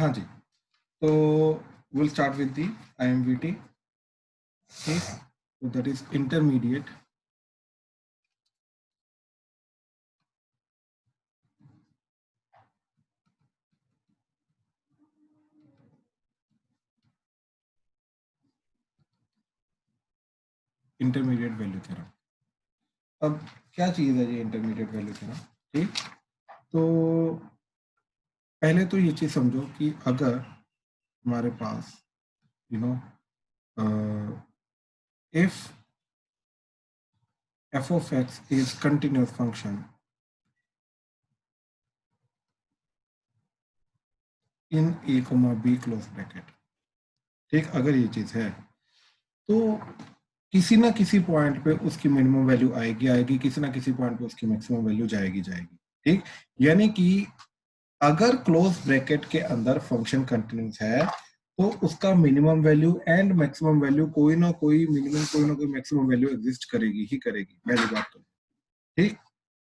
हाँ जी, तो will start with the IMVT, ठीक, so that is intermediate value theorem. अब क्या चीज है ये इंटरमीडिएट वैल्यू थ्योरम, ठीक, तो पहले तो ये चीज समझो कि अगर हमारे पास you know if f of x is continuous function in a comma b close bracket, ठीक, अगर ये चीज है तो किसी ना किसी पॉइंट पे उसकी मिनिमम वैल्यू आएगी आएगी, किसी ना किसी पॉइंट पे उसकी मैक्सिमम वैल्यू जाएगी जाएगी, ठीक, यानी कि अगर क्लोज ब्रैकेट के अंदर फंक्शन कंटिन्यूस है तो उसका minimum value and maximum value कोई ना कोई मिनिमम कोई ना कोई मैक्सिमम वैल्यू एग्जिस्ट करेगी ही करेगी, पहली बात तो, ठीक।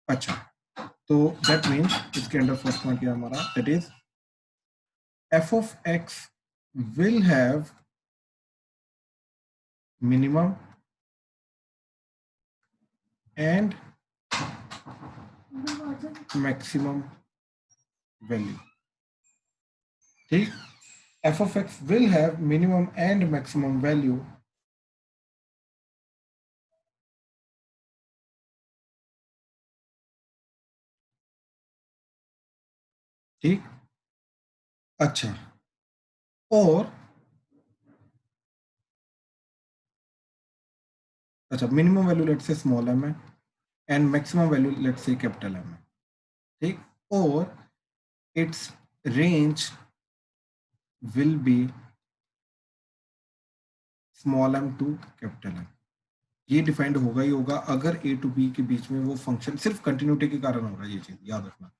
अच्छा, तो दैट मीन्स इसके अंदर फर्स्ट पॉइंट क्या हमारा, that is f of x will have minimum and maximum value, ठीक, f of x will have minimum and maximum value ठीक। अच्छा, और अच्छा minimum value let say small m है and maximum value let say capital M है, ठीक, और its range will be small m to capital M। ये defined होगा ही होगा अगर a टू b के बीच में वो फंक्शन सिर्फ कंटिन्यूटी के कारण होगा, ये चीज याद रखना,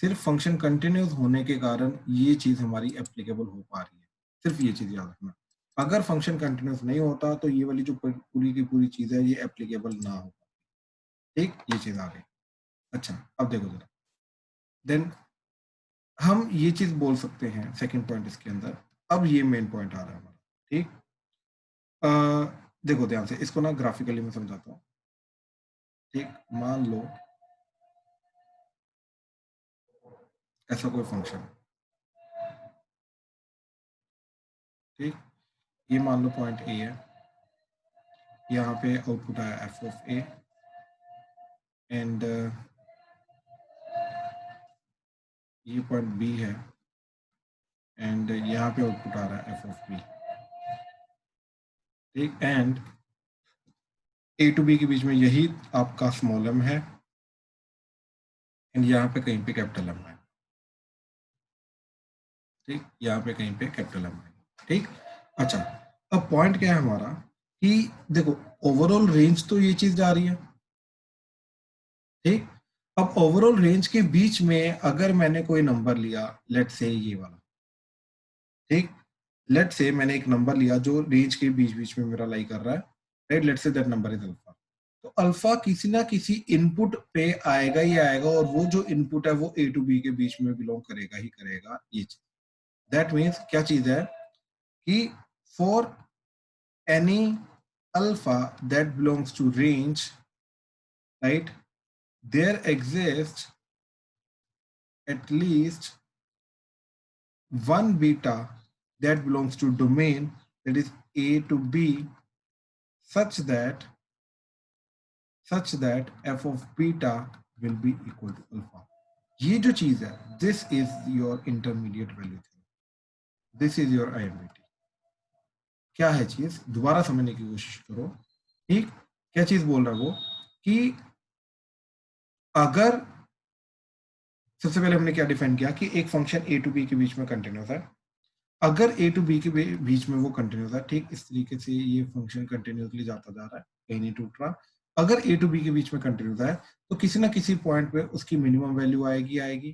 सिर्फ फंक्शन कंटिन्यूस होने के कारण ये चीज हमारी एप्लीकेबल हो पा रही है, सिर्फ ये चीज याद रखना। अगर फंक्शन कंटिन्यूस नहीं होता तो ये वाली जो पूरी की पूरी चीज है ये एप्लीकेबल ना हो, ठीक, ये चीज आ गई। अच्छा, अब देखो जरा, देन हम ये चीज बोल सकते हैं सेकंड पॉइंट इसके अंदर, अब ये मेन पॉइंट आ रहा है हमारा, ठीक। देखो ध्यान से इसको ना ग्राफिकली मैं समझाता हूँ, ठीक, मान लो ऐसा कोई फंक्शन, ठीक, ये मान लो पॉइंट ए है, यहाँ पे आउटपुट आया एफ ऑफ ए एंड ये पॉइंट बी है एंड यहाँ पे आउटपुट आ रहा है एफ ऑफ बी, ठीक, एंड ए टू बी के बीच में यही आपका स्मॉल एम है एंड यहाँ पे कहीं पे कैपिटल एम है, ठीक, यहाँ पे कहीं पे कैपिटल एम है, ठीक। अच्छा, अब पॉइंट क्या है हमारा कि देखो ओवरऑल रेंज तो ये चीज जा रही है, ठीक, अब ओवरऑल रेंज के बीच में अगर मैंने कोई नंबर लिया, लेट से ये वाला, ठीक, लेट से मैंने एक नंबर लिया जो रेंज के बीच बीच में मेरा लाई कर रहा है, right, let say that number is alpha, तो अल्फा किसी ना किसी इनपुट पे आएगा ही आएगा और वो जो इनपुट है वो ए टू बी के बीच में बिलोंग करेगा ही करेगा, ये चीज, दैट मीन्स क्या चीज है कि for any alpha that belongs to range, right, there exists at least one beta that belongs to domain that is A to B such that f of beta will be equal to alpha। ये जो चीज है, this is your intermediate value theorem, this is your IMVT। क्या है चीज, दोबारा समझने की कोशिश करो, ठीक, क्या चीज बोल रहा है वो कि अगर सबसे पहले हमने क्या डिफाइन किया कि एक फंक्शन ए टू बी के बीच में कंटिन्यूस है, अगर ए टू बी के बीच में वो कंटिन्यूस है, ठीक, इस तरीके से ये फंक्शन कंटिन्यूसली जाता जा रहा है, कहीं नहीं टूट रहा, अगर ए टू बी के बीच में कंटिन्यूस है तो किसी ना किसी पॉइंट पे उसकी मिनिमम वैल्यू आएगी आएगी,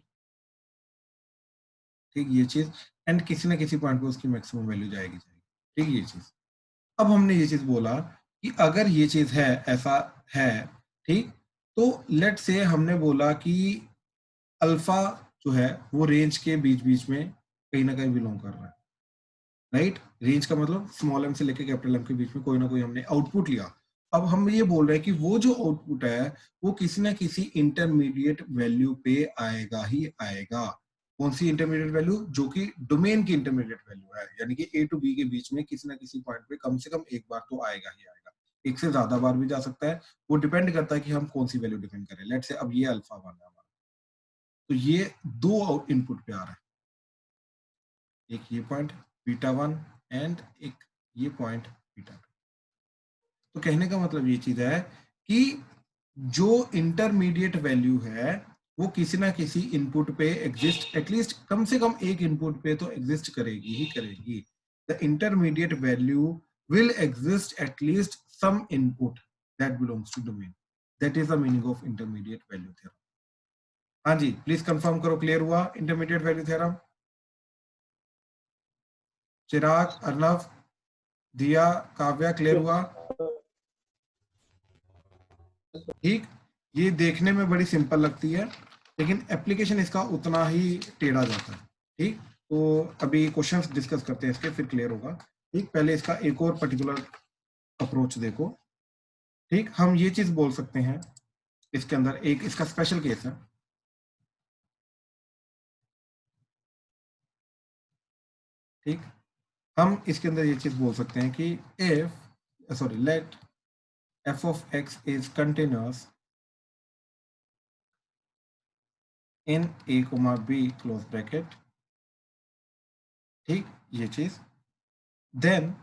ठीक, ये चीज, एंड किसी ना किसी पॉइंट पे उसकी मैक्सिमम वैल्यू जाएगी जाएगी, ठीक, ये चीज। अब हमने ये चीज बोला कि अगर ये चीज है ऐसा है, ठीक, तो लेट से हमने बोला कि अल्फा जो है वो रेंज के बीच बीच में कहीं ना कहीं बिलोंग कर रहा है, राइट। रेंज का मतलब स्मॉल एम से लेकर कैपिटल एम के बीच में कोई ना कोई हमने आउटपुट लिया। अब हम ये बोल रहे हैं कि वो जो आउटपुट है वो किसी ना किसी इंटरमीडिएट वैल्यू पे आएगा ही आएगा। कौन सी इंटरमीडिएट वैल्यू? जो कि डोमेन की इंटरमीडिएट वैल्यू है, यानी कि ए टू बी के बीच में किसी ना किसी पॉइंट पे कम से कम एक बार तो आएगा ही आएगा। एक से ज्यादा बार भी जा सकता है, वो डिपेंड करता है कि हम कौन सी वैल्यू डिफाइन करें। लेट्स से अब ये अल्फा वन है हमारा, तो ये दो इनपुट पे आ रहा है, एक ये पॉइंट बीटा वन एंड एक ये पॉइंट बीटा टू। तो कहने का मतलब ये चीज है कि जो इंटरमीडिएट वैल्यू है वो किसी ना किसी इनपुट पे एग्जिस्ट, एटलीस्ट कम से कम एक इनपुट पे तो एग्जिस्ट करेगी ही करेगी। The intermediate value will exist at least some input that belongs to domain. That is the meaning of intermediate value theorem. हाँ जी, प्लीज कंफर्म करो, क्लियर हुआ intermediate value theorem? Chirag, Arnav, Diya, Kavya, clear हुआ? ठीक। ये देखने में बड़ी सिंपल लगती है लेकिन एप्लीकेशन इसका उतना ही टेढ़ा जाता है। ठीक, तो अभी क्वेश्चंस डिस्कस करते हैं इसके, फिर क्लियर होगा। ठीक, पहले इसका एक और पर्टिकुलर अप्रोच देखो। ठीक, हम ये चीज बोल सकते हैं, इसके अंदर एक इसका स्पेशल केस है। ठीक, हम इसके अंदर ये चीज बोल सकते हैं कि if sorry let f of x is continuous in a comma b close bracket. ठीक, ये चीज then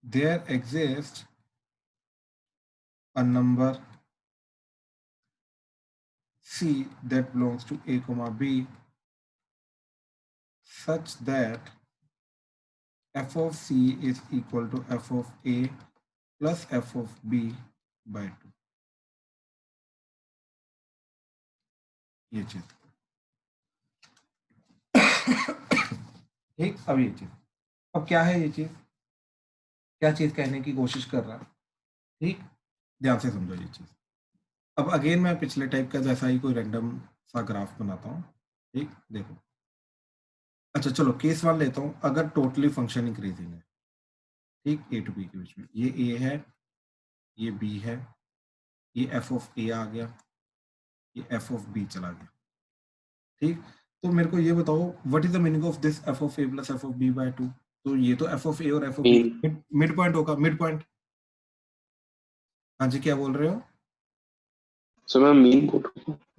there exists a number C that belongs to A comma B such that f of C is equal to f of A plus f of B by 2। ये चीज ठीक। अब ये चीज, अब क्या है ये चीज, क्या चीज कहने की कोशिश कर रहा है? ठीक, ध्यान से समझो ये चीज। अब अगेन मैं पिछले टाइप का जैसा ही कोई रैंडम सा ग्राफ बनाता हूँ। ठीक, देखो, अच्छा चलो केस वन लेता हूँ। अगर टोटली फंक्शन इंक्रीजिंग है, ठीक, ए टू बी के बीच में, ये ए है, ये बी है, ये एफ ऑफ ए आ गया, ये एफ ऑफ बी चला गया। ठीक, तो मेरे को ये बताओ what is the meaning of this f of a plus f of b by 2? तो ये तो एफ ऑफ ए और f of b mean mid point होगा, मिड पॉइंट। हाँ जी, क्या बोल रहे हो? सो मैं मीन पुट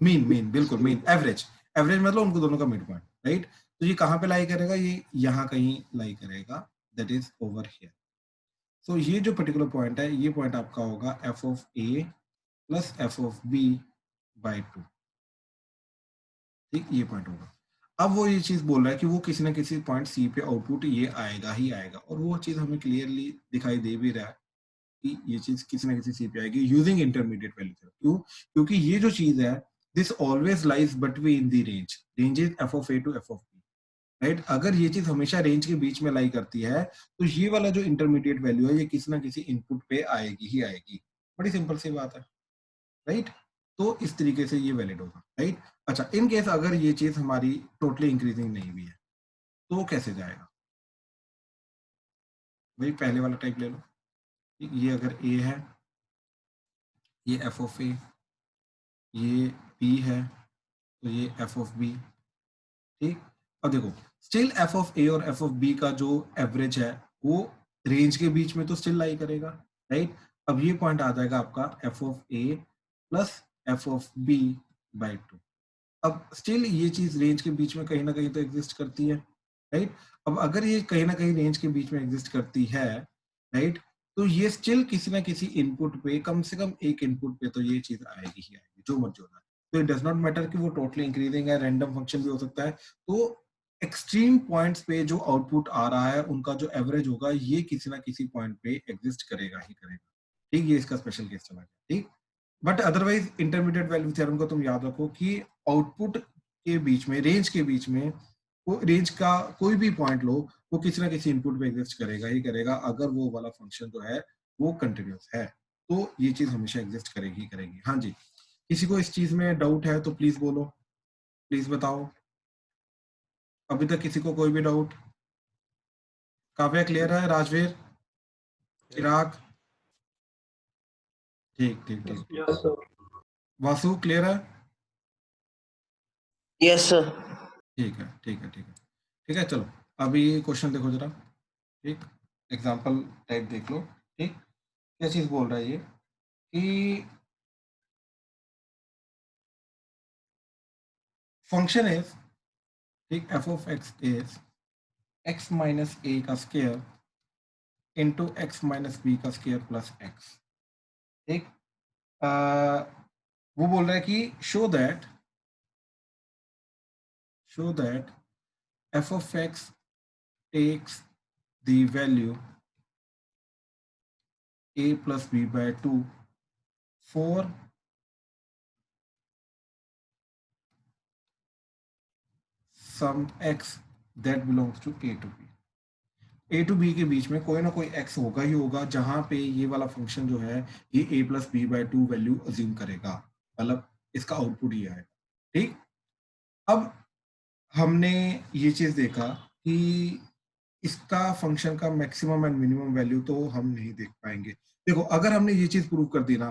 मीन, मीन बिल्कुल, मीन, एवरेज। एवरेज मतलब उनको दोनों का मिड पॉइंट, राइट। तो ये कहाँ पे लाई करेगा? ये यहाँ कहीं लाई करेगा, that is over here. So ये जो पर्टिकुलर पॉइंट है, ये पॉइंट आपका होगा f of a plus f of b by 2। ठीक, ये पॉइंट होगा। अब वो ये चीज बोल रहा है कि वो किसी ना किसी पॉइंट सी पे आउटपुट ये आएगा ही आएगा, और वो चीज हमें क्लियरली दिखाई दे भी रहा है कि ये चीज किसी ना किसी सी पे आएगी यूजिंग इंटरमीडिएट वैल्यू थ्योरम। क्यों? क्योंकि ये जो चीज है, this always lies between the range, range is f of a to f of b, right. अगर ये चीज हमेशा रेंज के बीच में लाई करती है तो ये वाला जो इंटरमीडिएट वैल्यू है ये किसी ना किसी इनपुट पे आएगी ही आएगी। बड़ी सिंपल सी बात है, राइट। तो इस तरीके से ये वैलिड होगा, राइट। अच्छा, इन केस अगर ये चीज हमारी टोटली इंक्रीजिंग नहीं भी है तो कैसे जाएगा? भाई पहले वाला टाइप ले लो। ये अगर ए है, ये एफ ऑफ ए, ये बी है, तो ये एफ ऑफ बी। ठीक, अब देखो, स्टिल एफ ऑफ ए और एफ ऑफ बी का जो एवरेज है वो रेंज के बीच में तो स्टिल लाई करेगा, राइट। अब ये पॉइंट आ जाएगा आपका f of a plus f of b by 2। अब स्टिल ये चीज रेंज के बीच में कहीं ना कहीं तो एग्जिस्ट करती है, राइट। अब अगर ये कहीं ना कहीं रेंज के बीच में एग्जिस्ट करती है, राइट, तो ये स्टिल किसी ना किसी इनपुट पे, कम से कम एक इनपुट पे तो ये चीज आएगी ही आएगी, जो मर्जी होना है। तो इट डज नॉट मैटर कि वो टोटली इंक्रीजिंग है, रैंडम फंक्शन भी हो सकता है। तो एक्सट्रीम पॉइंट्स पे जो आउटपुट आ रहा है उनका जो एवरेज होगा ये किसी ना किसी पॉइंट पे एग्जिस्ट करेगा ही करेगा। ठीक, ये इसका स्पेशल केस चला गया। ठीक, but otherwise intermediate value theorem को तुम याद रखो कि आउटपुट के बीच में, रेंज के बीच में, वो रेंज का कोई भी पॉइंट लो, वो किसी ना किसी इनपुट पे एग्जिस्ट करेगा ही करेगा अगर वो वाला फंक्शन जो है वो कंटिन्यूअस है। तो ये चीज हमेशा एग्जिस्ट करेगी ही करेगी। हाँ जी, किसी को इस चीज में डाउट है तो प्लीज बोलो। प्लीज बताओ, अभी तक किसी को कोई भी डाउट? काव्या क्लियर है? राजवीर, चिराग, ठीक ठीक ठीक ठीक। Yes sir. वासु क्लियर है? Yes sir. ठीक है ठीक है ठीक है ठीक है। चलो अभी क्वेश्चन देखो जरा, ठीक, एग्जाम्पल टाइप देख लो। ठीक, क्या चीज बोल रहा है ये कि फंक्शन इज, ठीक, f of x is x minus a का square into x minus b का स्क्वायर प्लस एक्स। ठीक, वो बोल रहा है कि show that f of x takes the value a plus b by 2 for some x that belongs to a to b। a to b के बीच में कोई ना कोई x होगा ही होगा जहां पे ये वाला फंक्शन जो है ये a plus b by 2 value assume करेगा, मतलब इसका आउटपुट ये आएगा। ठीक, अब हमने ये चीज देखा कि इसका फंक्शन का मैक्सिमम एंड मिनिमम वैल्यू तो हम नहीं देख पाएंगे। देखो अगर हमने ये चीज प्रूव कर दी ना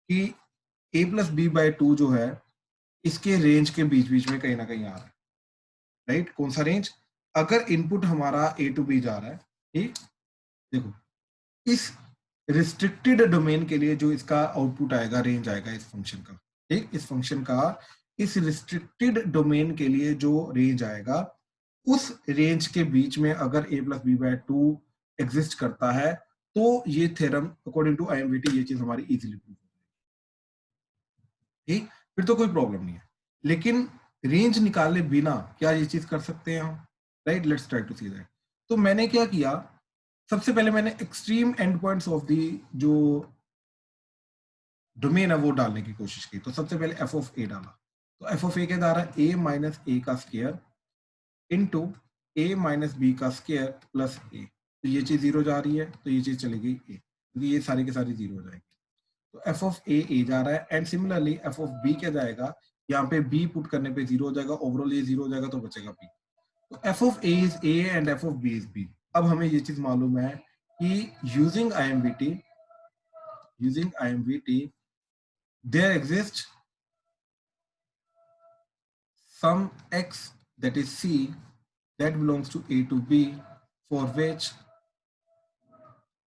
कि a प्लस बी बाय 2 जो है इसके रेंज के बीच बीच में कहीं ना कहीं आ रहा है, राइट? कौन सा रेंज? अगर इनपुट हमारा a टू b जा रहा है, ठीक, देखो इस रिस्ट्रिक्टेड डोमेन के लिए जो इसका आउटपुट आएगा, रेंज आएगा इस फंक्शन का, ठीक, इस फंक्शन का इस रिस्ट्रिक्टेड डोमेन के लिए जो रेंज आएगा उस रेंज के बीच में अगर a plus b by 2 exist करता है तो ये थ्योरम अकॉर्डिंग टू आईएमवीटी ये चीज हमारी इजीली प्रूव हो जाएगी। ठीक, फिर तो कोई प्रॉब्लम नहीं है। लेकिन रेंज निकाले बिना क्या ये चीज कर सकते हैं हम? Right, let's try to see that. तो मैंने क्या किया, सबसे पहले मैंने extreme end points of the जो डोमेन है वो डालने की कोशिश की। तो सबसे पहले एफ ऑफ ए डाला, तो एफ ऑफ ए के द्वारा ए माइनस ए का स्क्वायर इंटू ए माइनस बी का स्क्वायर प्लस ए। तो ये चीज जीरो जा रही है तो ये चीज चली गई ए, क्योंकि ये सारी की सारी जीरो हो जाएगी। तो एफ ऑफ ए जा रहा है and similarly f of b क्या जाएगा, यहाँ पे बी पुट करने पे जीरो हो जाएगा, ओवरऑल ये जीरो हो जाएगा तो बचेगा बी। तो f of a is a and f of b is b. अब हमें ये चीज मालूम है कि using IMVT there exists some x that is c that belongs to a to b for which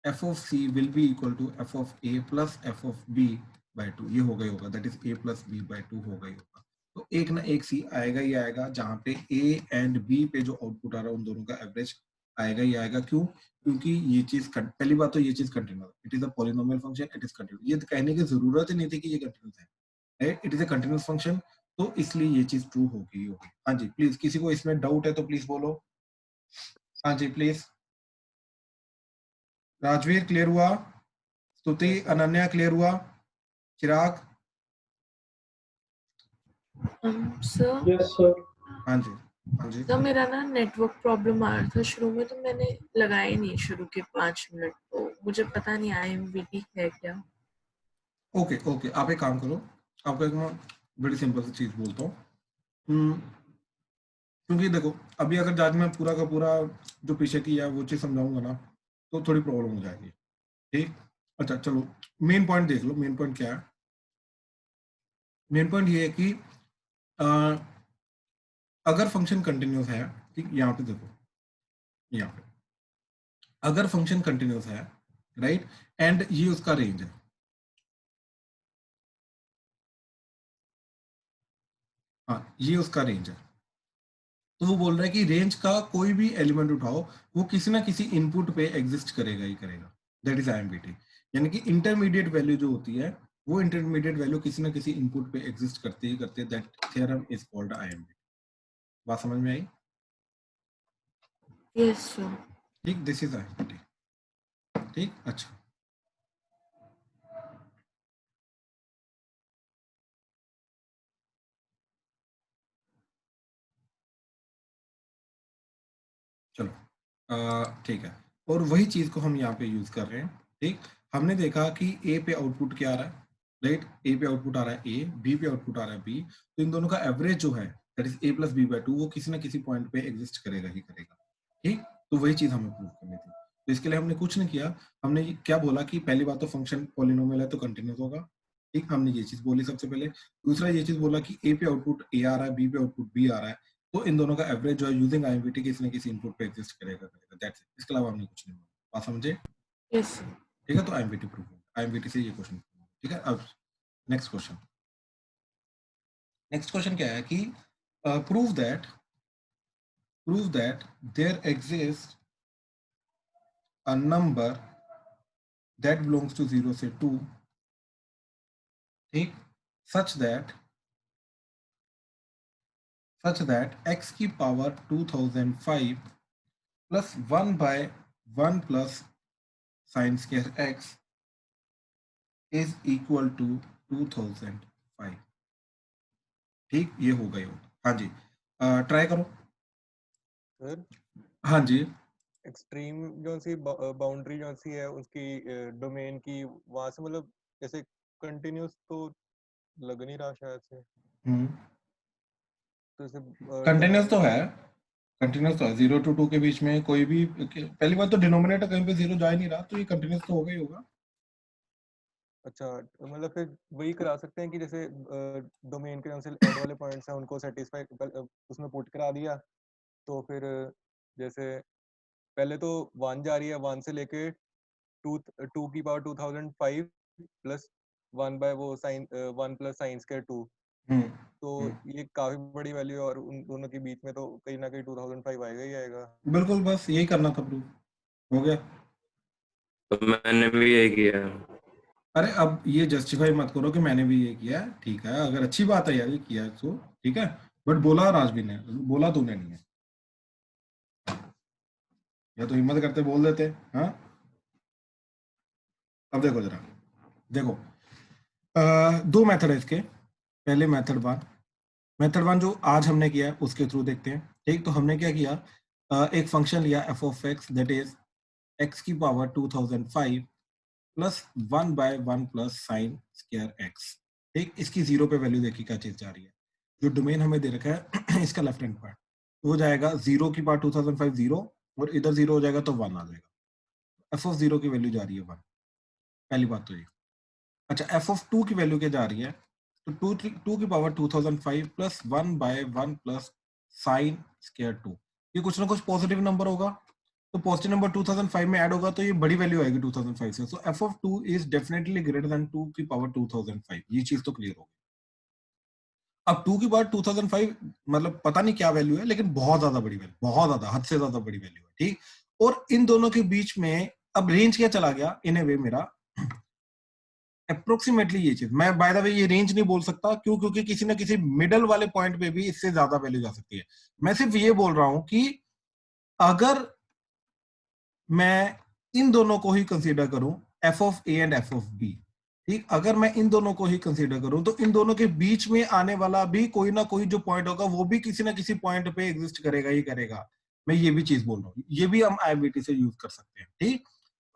f of c will be equal to f of a plus f of b by 2। ये हो गई होगा, that is a plus b by 2 हो गई होगा। तो एक ना एक c आएगा ही आएगा जहां पे a एंड b पे जो आउटपुट आ रहा है उन दोनों का एवरेज आएगा ही आएगा। क्यों? क्योंकि ये चीज, पहली बात तो ये चीज continuous, it is a polynomial function, it is continuous. ये कहने की जरूरत ही नहीं थी कि ये कंटिन्यूअस है, it is a continuous function, तो इसलिए ये चीज ट्रू होगी। हाँ जी, प्लीज किसी को इसमें डाउट है तो प्लीज बोलो। हाँ जी प्लीज। राजवीर क्लियर हुआ? स्तुति, अनन्या क्लियर हुआ? चिराग? सर। Yes sir. हाँ जी हाँ जी। तो मेरा ना नेटवर्क प्रॉब्लम आ रहा था शुरू में, तो मैंने लगाया नहीं शुरू के 5 मिनट, तो मुझे पता नहीं IMVT है क्या। ओके ओके, आप एक काम करो, आपको एक मैं बड़ी सिंपल सी चीज बोलता हूँ। क्योंकि देखो अभी अगर आज मैं पूरा का पूरा जो पीछे की है वो चीज समझाऊंगा ना तो थोड़ी प्रॉब्लम हो जाएगी। ठीक, अच्छा चलो मेन पॉइंट देख लो। मेन पॉइंट क्या है? मेन पॉइंट ये है कि अगर फंक्शन कंटिन्यूस है, ठीक, यहाँ पे देखो, यहाँ पे अगर फंक्शन कंटिन्यूस है, राइट, एंड ये उसका रेंज है, हाँ ये उसका रेंज है, तो वो बोल रहा है कि रेंज का कोई भी एलिमेंट उठाओ वो किसी ना किसी इनपुट पे एग्जिस्ट करेगा ही करेगा। दैट इज IMVT, यानी कि इंटरमीडिएट वैल्यू जो होती है वो इंटरमीडिएट वैल्यू किसी ना किसी इनपुट पे एग्जिस्ट करते ही करते। That theorem is called IMVT। बात समझ में आई? Yes sir. ठीक, दिस इज IMVT। ठीक, अच्छा चलो ठीक है, और वही चीज को हम यहाँ पे यूज कर रहे हैं। ठीक, हमने देखा कि ए पे आउटपुट क्या आ रहा है, राइट, ए पे आउटपुट आ रहा है ए, बी पे आउटपुट आ रहा है बी, तो इन दोनों का एवरेज जो है दैट इज a + b/2 वो किसी ना किसी पॉइंट पे एग्जिस्ट करेगा ही करेगा, ठीक। तो वही चीज हमें प्रूव करनी थी। तो इसके लिए हमने कुछ नहीं किया, हमने क्या बोला कि पहली बात तो फंक्शन पॉलिनोमियल है तो कंटिन्यूस होगा, ठीक, हमने ये चीज बोली सबसे पहले। दूसरा ये चीज बोला कि a पे आउटपुट a आ रहा है, b पे आउटपुट b आ रहा है, तो इन दोनों का एवरेज जो है यूजिंग IMPT किसी ना किसी इनपुट पे एग्जिस्ट करेगा, दैट्स इट। इसके अलावा हमने कुछ नहीं बोला, बात समझे? Yes sir. ठीक है, तो IMPT प्रूव, IMPT से ये क्वेश्चन, ठीक है। अब नेक्स्ट क्वेश्चन, नेक्स्ट क्वेश्चन क्या है कि prove that there exist a number that belongs to 0 से 2, ठीक, such that x की power 2005 plus 1/1 plus sin square x is equal to 2005, ठीक, ये हो गई हो। हाँ जी, ट्राई करो। सर हाँ जी, एक्सट्रीम जो सी बाउंड्री जो सी है उसकी डोमेन की, वहां से मतलब ऐसे कंटिन्यूस तो लग नहीं रहा शायद से, तो इसे कंटिन्यूस तो है, कंटिन्यूस तो है, 0 to 2 के बीच में कोई भी, पहली बात तो डिनोमिनेटर कहीं पे 0 जा ही नहीं रहा, तो ये कंटिन्यूस तो होगा ही होगा। अच्छा, मतलब फिर वही करा सकते हैं कि जैसे डोमेन के जैसे एंड वाले पॉइंट्स हैं उनको सेटिस्फाई उसमें पुट करा दिया, तो फिर जैसे पहले तो 1 जा रही है, 1 से लेके 2 की पावर 2005 प्लस 1 बाय वो साइन 1 प्लस साइन स्क्वायर 2, तो ये काफी बड़ी वैल्यू है और उन दोनों के बीच में तो कहीं ना कहीं 2005 आएगा ही आएगा। बिल्कुल, बस यही करना था, प्रूफ हो गया। तो मैंने भी यही किया। अरे अब ये जस्टिफाई मत करो कि मैंने भी ये किया, ठीक है, अगर अच्छी बात है यार ये किया तो ठीक है, बट बोला राजवीर ने, बोला तूने नहीं है, या तो हिम्मत करते बोल देते। हाँ, अब देखो जरा, देखो दो मेथड है इसके। पहले मेथड वन जो आज हमने किया है उसके थ्रू देखते हैं, ठीक। तो हमने क्या किया, एक फंक्शन लिया f(x) दैट इज x की power 2005 plus 1/1 plus sine square x, ठीक। इसकी 0 पे वैल्यू देखिए क्या चीज जा रही है, जो डोमेन हमें दे रखा है इसका लेफ्ट हैंड पार्ट वो जाएगा 0 की पावर 2005 0, और इधर 0 हो जाएगा तो 1 आ जाएगा। f(0) की वैल्यू जा रही है 1, पहली बात तो ये। अच्छा, f(2) की वैल्यू क्या जा रही है, तो 2 की power 2005 plus 1/1 plus sine square 2, ये कुछ ना कुछ पॉजिटिव नंबर होगा, तो पॉजिटिव नंबर 2005 में ऐड होगा तो ये बड़ी वैल्यू आएगी 2005 से, सो f(2) is definitely greater than 2 की पावर 2005, ये चीज तो क्लियर होगी। अब 2 की पावर 2005 मतलब पता नहीं क्या वैल्यू है, लेकिन बहुत ज्यादा बड़ी वैल्यू, बहुत ज्यादा, हद से ज्यादा बड़ी वैल्यू है, ठीक। और इन दोनों के बीच में अब रेंज क्या चला गया, इन ए वे मेरा अप्रोक्सीमेटली ये चीज, मैं बाय द वे ये रेंज नहीं बोल सकता, क्यों, क्योंकि किसी ना किसी मिडल वाले पॉइंट पे भी इससे ज्यादा वैल्यू जा सकती है। मैं सिर्फ ये बोल रहा हूं कि अगर मैं इन दोनों को ही कंसीडर करूं, f(a) एंड f(b), ठीक, अगर मैं इन दोनों को ही कंसीडर करूं तो इन दोनों के बीच में आने वाला भी कोई ना कोई जो पॉइंट होगा वो भी किसी ना किसी पॉइंट पे एग्जिस्ट करेगा ही करेगा। मैं ये भी चीज बोल रहा हूँ, ये भी हम IMPT से यूज कर सकते हैं, ठीक,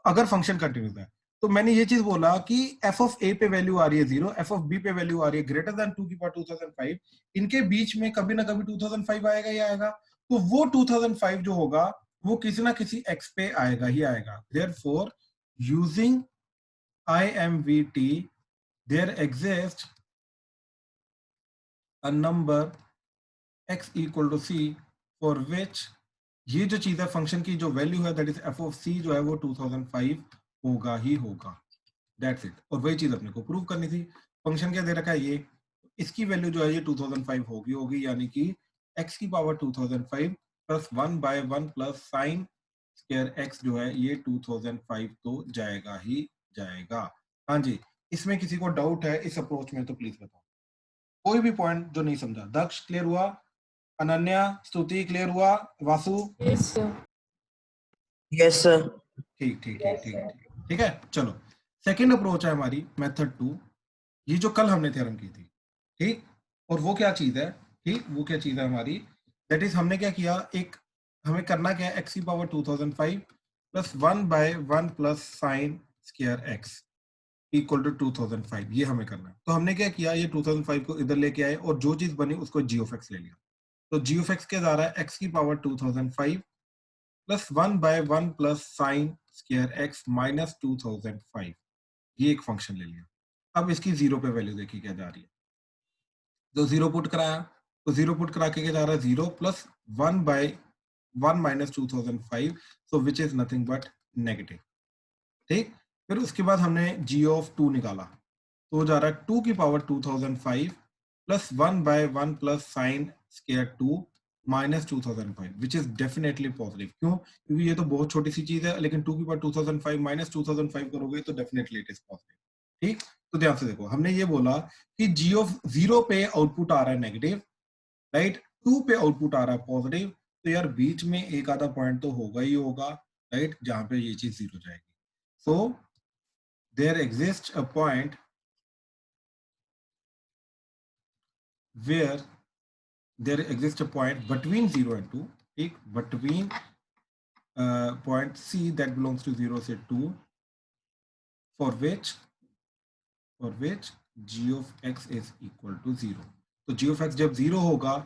अगर फंक्शन कंटिन्यूस है। तो मैंने ये चीज बोला कि f(a) पे वैल्यू आ रही है 0, f(b) पे वैल्यू आ रही है ग्रेटर देन 2 की पावर 2005, इनके बीच में कभी ना कभी 2005 आएगा ही आएगा, तो वो 2005 जो होगा वो किसी ना किसी x पे आएगा ही आएगा। Therefore using IMPT there exist a number x equal to c for which ये जो चीज है फंक्शन की जो वैल्यू है दैट इज f(c) जो है वो 2005 होगा ही होगा, दैट्स इट। और वही चीज अपने को प्रूव करनी थी। फंक्शन क्या दे रखा है ये, इसकी वैल्यू जो है ये 2005 होगी, यानी कि x की power 2005 plus 1/1 plus sine square x जो है ये 2005 तो जाएगा ही जाएगा। हाँ जी, इसमें किसी को डाउट है इस अप्रोच में तो प्लीज बताओ, कोई भी पॉइंट जो नहीं समझा। दक्ष क्लियर हुआ, अनन्या स्तुति क्लियर हुआ, Vasu? Yes sir. Yes sir. ठीक ठीक ठीक ठीक ठीक ठीक है। चलो, सेकंड अप्रोच है हमारी मेथड 2, ये जो कल हमने थ्योरम की थी, ठीक। और वो क्या चीज है, ठीक, वो क्या चीज है हमारी, दैट इज हमने क्या किया, एक हमें करना क्या है, x की power 2005 plus 1/1 plus sine square x equal to 2005, ये हमें करना है। तो हमने क्या किया, ये 2005 को इधर लेके आए और जो चीज बनी उसको g(x) ले लिया, तो जी ऑफ एक्स क्या जा रहा है, एक्स की power 2005 plus 1/1 plus sine square x minus 2005, ये एक फंक्शन ले लिया। अब इसकी जीरो पे वैल्यू देखिए क्या जा रही है, तो जीरो पुट कराया, तो जीरो पुट करा के क्या जा रहा है, 0 plus 1/1 minus 2005, so which is nothing but negative. ठीक, फिर उसके बाद हमने जी ऑफ 2 निकाला, तो हो जा रहा है 2 की power 2005 plus 1/1 plus sine square 2 minus 2005, which is definitely positive. क्यों, क्योंकि ये तो बहुत छोटी सी चीज है, लेकिन 2 की पावर 2005 माइनस 2005 करोगे तो डेफिनेटली इट इज पॉजिटिव। ठीक, तो ध्यान से देखो, हमने ये बोला कि जी ऑफ 0 पे आउटपुट आ रहा है नेगेटिव, राइट, 2 पे आउटपुट आ रहा है पॉजिटिव, तो यार बीच में एक आधा पॉइंट तो होगा ही होगा, राइट, जहां पे ये चीज जीरो जाएगी। So there exist a point where there exists a point between 0 and 2, ठीक, between point C that belongs to 0 से 2, for which g of x is equal to 0। तो g of x जब 0 होगा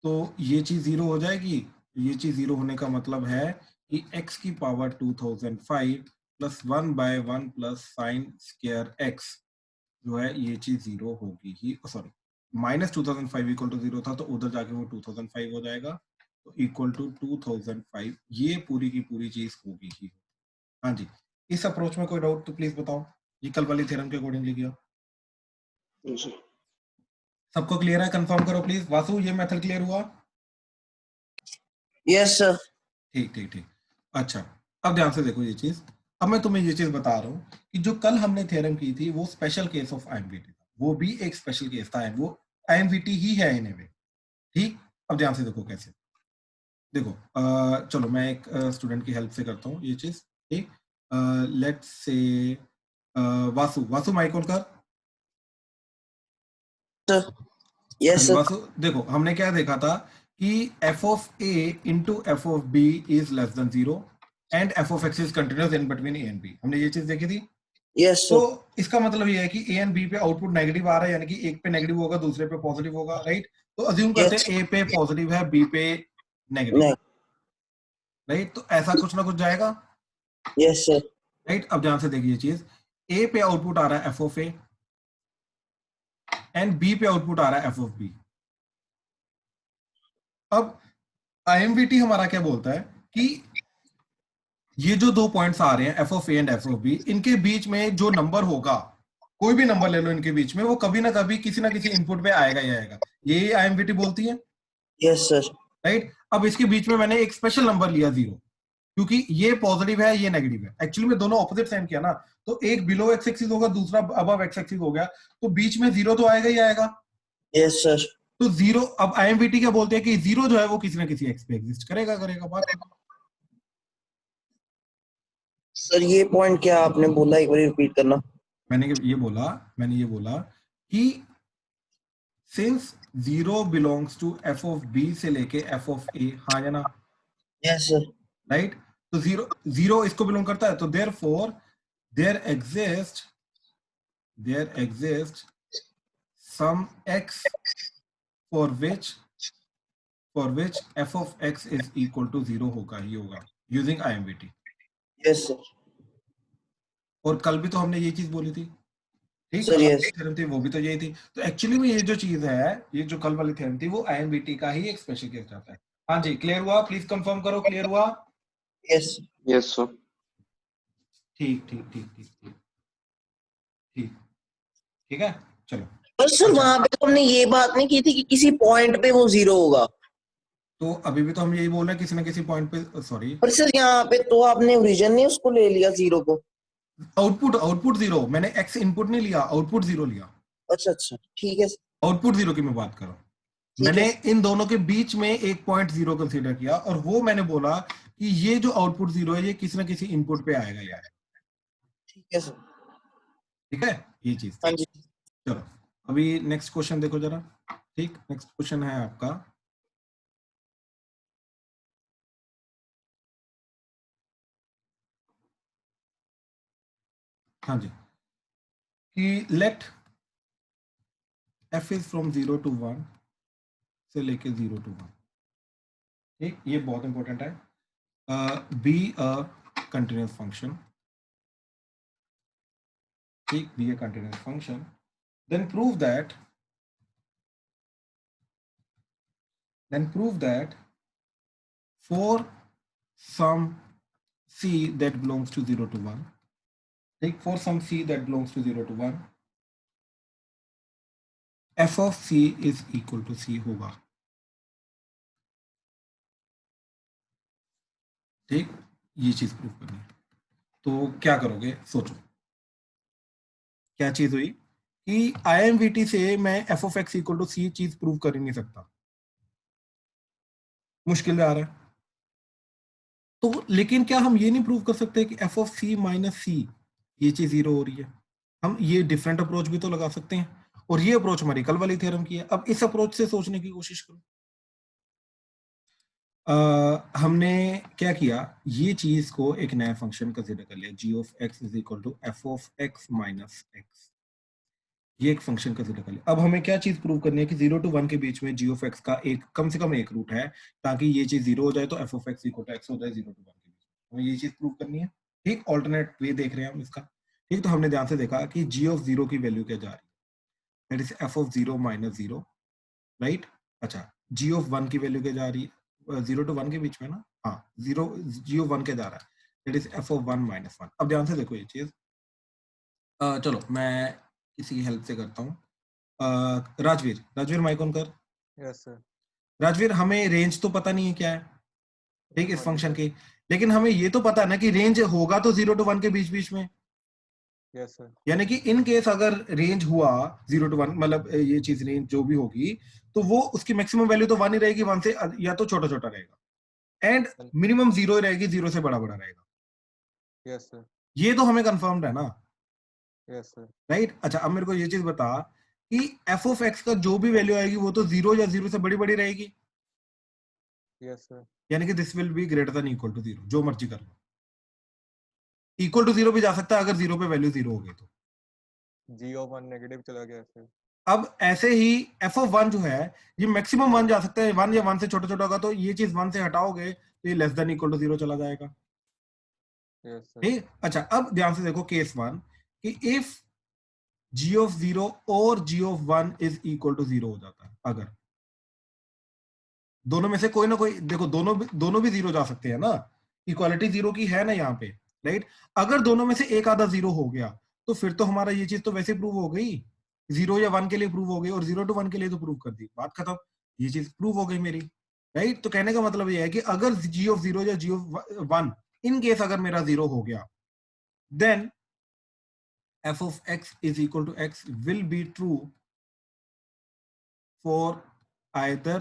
तो ये चीज 0 हो जाएगी, तो ये चीज 0 होने का मतलब है कि x की power 2005 plus 1/1 plus sine square x जो है ये चीज 0 होगी ही, सॉरी माइनस 2005 इक्वल टू 0 था, तो उधर जाके वो 2005 हो जाएगा, तो इक्वल टू 2005, ये पूरी की पूरी चीज होगी ही। हाँ जी, इस अप्रोच में कोई डाउट तो प्लीज बताओ, ये कल वाली थ्योरम के अकॉर्डिंगली किया, सबको क्लियर है, कंफर्म करो प्लीज। वासु, ये मेथड क्लियर हुआ? Yes sir. ठीक ठीक ठीक, अच्छा, अब ध्यान से देखो ये चीज, अब मैं तुम्हें ये चीज बता रहा हूँ कि जो कल हमने थ्योरम की थी वो स्पेशल केस ऑफ आईएमवीटी था, वो भी एक स्पेशल केस था, वो आईएमवीटी ही है इन ए वे। ठीक, अब ध्यान से देखो कैसे, देखो चलो मैं एक स्टूडेंट की हेल्प से करता हूँ ये चीज। ठीक, let's say Vasu, Vasu mic on कर। Sir yes sir. वासु देखो, हमने क्या देखा था कि f of a into f of b is less than 0 and f of x is continuous in between a and b, हमने ये चीज देखी थी। यस तो सर। इसका मतलब ये है कि a एंड b पे आउटपुट नेगेटिव आ रहा है, यानी कि एक पे नेगेटिव होगा दूसरे पे पॉजिटिव होगा, राइट। तो अज्यूम करते यस हैं a पे पॉजिटिव है b पे नेगेटिव, नहीं। राइट, तो ऐसा कुछ ना कुछ जाएगा, यस सर। राइट। अब ध्यान से देखिए चीज, ए पे आउटपुट आ रहा है f of a and b पे आउटपुट आ रहा है एफ ऑफ बी। अब आईएमवीटी हमारा क्या बोलता है कि ये जो दो पॉइंट्स आ रहे हैं f of a and f of b, इनके बीच में जो नंबर होगा, कोई भी नंबर ले लो इनके बीच में, वो कभी ना कभी किसी ना किसी इनपुट पे आएगा ही आएगा, यही आईएमवीटी बोलती है, यस सर। राइट। अब इसके बीच में मैंने एक स्पेशल नंबर लिया 0, क्योंकि ये पॉजिटिव है ये नेगेटिव है, एक्चुअली में दोनों ऑपोजिट साइन किया ना, तो एक बिलो एक्स एक्सिस होगा दूसरा अबव एक्स एक्सिस हो गया, तो बीच में 0 तो आएगा ही आएगा। Yes sir. तो 0, अब आईएमवीटी क्या बोलते हैं कि 0 जो है वो किसी ना किसी एक्स पे एग्जिस्ट करेगा करेगा, बात खत्म। सर ये पॉइंट क्या आपने बोला, एक बार रिपीट करना। मैंने ये बोला कि since 0 belongs to f of b से लेके एफ ऑफ ए, हाँ या ना, यस सर। राइट, तो 0 इसको बिलोंग करता है, तो therefore there exist some x for which f of x is equal to 0 होगा ही होगा, यूजिंग आईएमवीटी। Yes sir. और कल भी तो हमने ये चीज बोली थी, ठीक, सर कल यस। थ्योरम थी वो भी तो यही थी। तो एक्चुअली में ये जो चीज है, ये जो कल वाली थ्योरम थी, वो आईएमवीटी का ही एक स्पेशल केस जाता है। हाँ जी, क्लियर हुआ, प्लीज कंफर्म करो, क्लियर हुआ? यस। Yes sir. ठीक ठीक ठीक ठीक ठीक ठीक ठीक है, चलो। पर सर अच्छा, वहां पे तो हमने ये बात नहीं की थी कि किसी पॉइंट पे वो 0 होगा। तो अभी भी तो हम यही बोल रहे हैं किसी ना किसी पॉइंट पे, सॉरी, पर सर यहाँ पे तो आपने ओरिजिन नहीं उसको ले लिया 0 को। आउटपुट 0, मैंने एक्स इनपुट नहीं लिया, आउटपुट 0 लिया, अच्छा अच्छा ठीक है। आउटपुट 0 की मैं बात कर रहा हूँ। ठीक मैंने है। इन दोनों के बीच में एक पॉइंट 0 कंसीडर किया, और वो मैंने बोला कि ये जो आउटपुट 0 है ये किसी ना किसी इनपुट पे आएगा यार, ठीक है सर। ठीक है, ये चीज हाँ थी। जी। चलो अभी नेक्स्ट क्वेश्चन देखो जरा। ठीक, नेक्स्ट क्वेश्चन है आपका, हाँ जी, कि let f is from 0 to 1 से लेके 0 to 1, ठीक, ये बहुत इंपॉर्टेंट है. Be a continuous function. ठीक, be a continuous function. Then prove that for some c that belongs to 0 to 1, take for some c that belongs to 0 to 1, f of c is equal to c होगा. ठीक, ये चीज prove करनी है. तो क्या करोगे, सोचो. क्या चीज हुई कि IMVT से मैं f of x equal to C चीज प्रूव कर ही नहीं सकता, मुश्किल आ रहा है. तो लेकिन क्या हम ये नहीं प्रूव कर सकते कि f of c माइनस सी ये चीज जीरो हो रही है? हम ये डिफरेंट अप्रोच भी तो लगा सकते हैं, और ये अप्रोच हमारी कल वाली थ्योरम की है. अब इस अप्रोच से सोचने की कोशिश करो. हमने क्या किया, ये चीज को एक नया फंक्शन कंसीडर कर लिया, g of x is equal to f of x minus x. ये एक फंक्शन कंसीडर कर लिया. अब हमें क्या चीज प्रूव करनी है कि 0 to 1 के बीच में g of x का एक कम से कम एक रूट है, ताकि ये चीज जीरो हो जाए तो f of x equal to x हो जाए 0 to 1 के बीच में. हमें ये चीज प्रूव करनी है. ठीक, ऑल्टरनेट वे देख रहे हैं हम इसका. ठीक, तो हमने ध्यान से देखा कि g of 0 की वैल्यू क्या जा रही है, that is f of 0 minus 0, right. अच्छा, g of 1 की वैल्यू क्या जा रही है, 0 to 1 के बीच में ना, हाँ, 0 g of 1 क्या जा रहा है, that is f of 1 minus 1. अब ध्यान से देखो ये चीज. चलो मैं किसी की हेल्प से करता हूँ. राजवीर माइक ऑन कर. Yes sir. राजवीर, हमें रेंज तो पता नहीं है क्या है, ठीक, इस हाँ जी फंक्शन सर. की, लेकिन हमें ये तो पता है ना कि रेंज होगा तो 0 to 1 के बीच बीच में. Yes sir. यानी कि इन केस अगर रेंज हुआ 0 to 1, मतलब ये चीज रेंज जो भी होगी, तो वो उसकी मैक्सिमम वैल्यू तो 1 ही रहेगी, 1 से या तो छोटा छोटा रहेगा, एंड मिनिमम 0 ही रहेगी, 0 से बड़ा बड़ा रहेगा. Yes sir. ये तो हमें कंफर्म्ड है ना, यस सर. राइट. अच्छा, अब मेरे को ये चीज बता कि f of x का जो भी वैल्यू आएगी वो तो 0 या 0 से बड़ी बड़ी रहेगी. Yes sir. यानी कि this will be greater than equal to 0, जो मर्जी कर लो. इक्वल टू 0 भी जा सकता है अगर 0 पे वैल्यू 0 हो गई तो. g of 1 नेगेटिव चला गया सर. अब ऐसे ही f of 1 जो है, ये मैक्सिमम 1 जा सकता है, 1 या 1 से छोटा छोटा होगा, तो ये चीज 1 से हटाओगे तो ये लेस देन इक्वल टू 0 चला जाएगा. Yes sir. ठीक. अच्छा, अब ध्यान से देखो केस 1 कि इफ g of 0 और g of 1 is equal to 0 हो जाता है, अगर दोनों में से कोई ना कोई, देखो दोनों भी 0 जा सकते हैं ना, इक्वालिटी 0 की है ना यहाँ पे, राइट. अगर दोनों में से एक आधा 0 हो गया तो फिर तो हमारा ये चीज तो वैसे प्रूव हो गई, 0 या 1 के लिए प्रूव हो गई, और 0 to 1 के लिए तो प्रूव कर दी, बात खत्म. ये चीज प्रूव हो गई मेरी, राइट. तो कहने का मतलब ये है कि अगर g of 0 या g of 1 इन केस अगर मेरा 0 हो गया, then f of x is equal to x will be true for either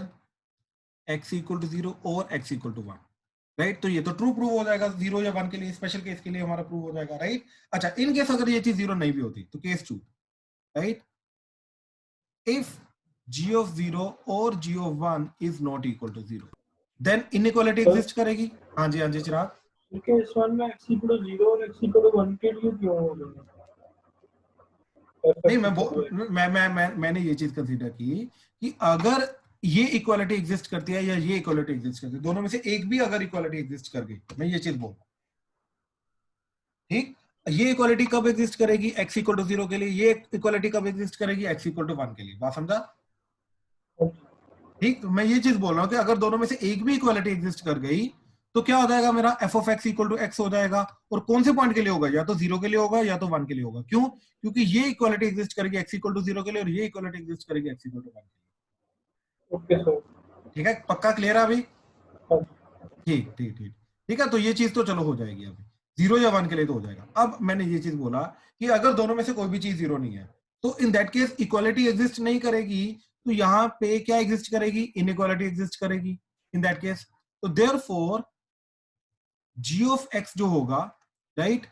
x equal to 0 और x equal to 1, राइट. तो ये तो ट्रू प्रूव हो जाएगा 0 या 1 के लिए, स्पेशल केस के लिए हमारा प्रूव हो जाएगा, राइट. अच्छा, इन केस अगर ये चीज 0 नहीं भी होती तो case 2, right, if g of 0 और g of 1 is not equal to 0, then inequality exist करेगी. हाँ जी चिराग. केस 1 में x equal to 0 और x equal to 1 के लिए क्यों हो रहा है? नहीं, मैंने ये चीज कंसीडर की कि अगर ये इक्वालिटी एग्जिस्ट करती है या ये इक्वालिटी एग्जिस्ट करती है, दोनों में से एक भी अगर इक्वालिटी एग्जिस्ट कर गई, मैं ये चीज बोल रहा हूं. ठीक, ये इक्वालिटी कब एग्जिस्ट करेगी, x इक्वल टू 0 के लिए, ये इक्वालिटी कब एग्जिस्ट करेगी, x इक्वल टू 1 के लिए. बात समझा? ठीक, तो मैं ये चीज बोल रहा हूं कि अगर दोनों में से एक भी इक्वालिटी एग्जिस्ट कर गई तो क्या हो जाएगा, मेरा f of x equal to x हो जाएगा. और कौन से पॉइंट के लिए होगा, या तो 0 के लिए होगा या तो 1 के लिए होगा. क्यों? क्योंकि ये इक्वालिटी एग्जिस्ट करेगी x इक्वल टू 0 के लिए, और ये इक्वालिटी एग्जिस्ट करेगी x इक्वल टू 1 के लिए. Okay sir. ठीक है, पक्का क्लियर है अभी? हाँ. ठीक है. तो ये चीज तो चलो हो जाएगी अभी, 0 या 1 के लिए तो हो जाएगा. अब मैंने ये चीज बोला कि अगर दोनों में से कोई भी चीज 0 नहीं है तो in that case equality exist नहीं करेगी, तो यहाँ पे क्या एग्जिस्ट करेगी, इनइक्वालिटी एग्जिस्ट करेगी इन दैट केस. तो देयरफॉर g of x जो होगा, राइट,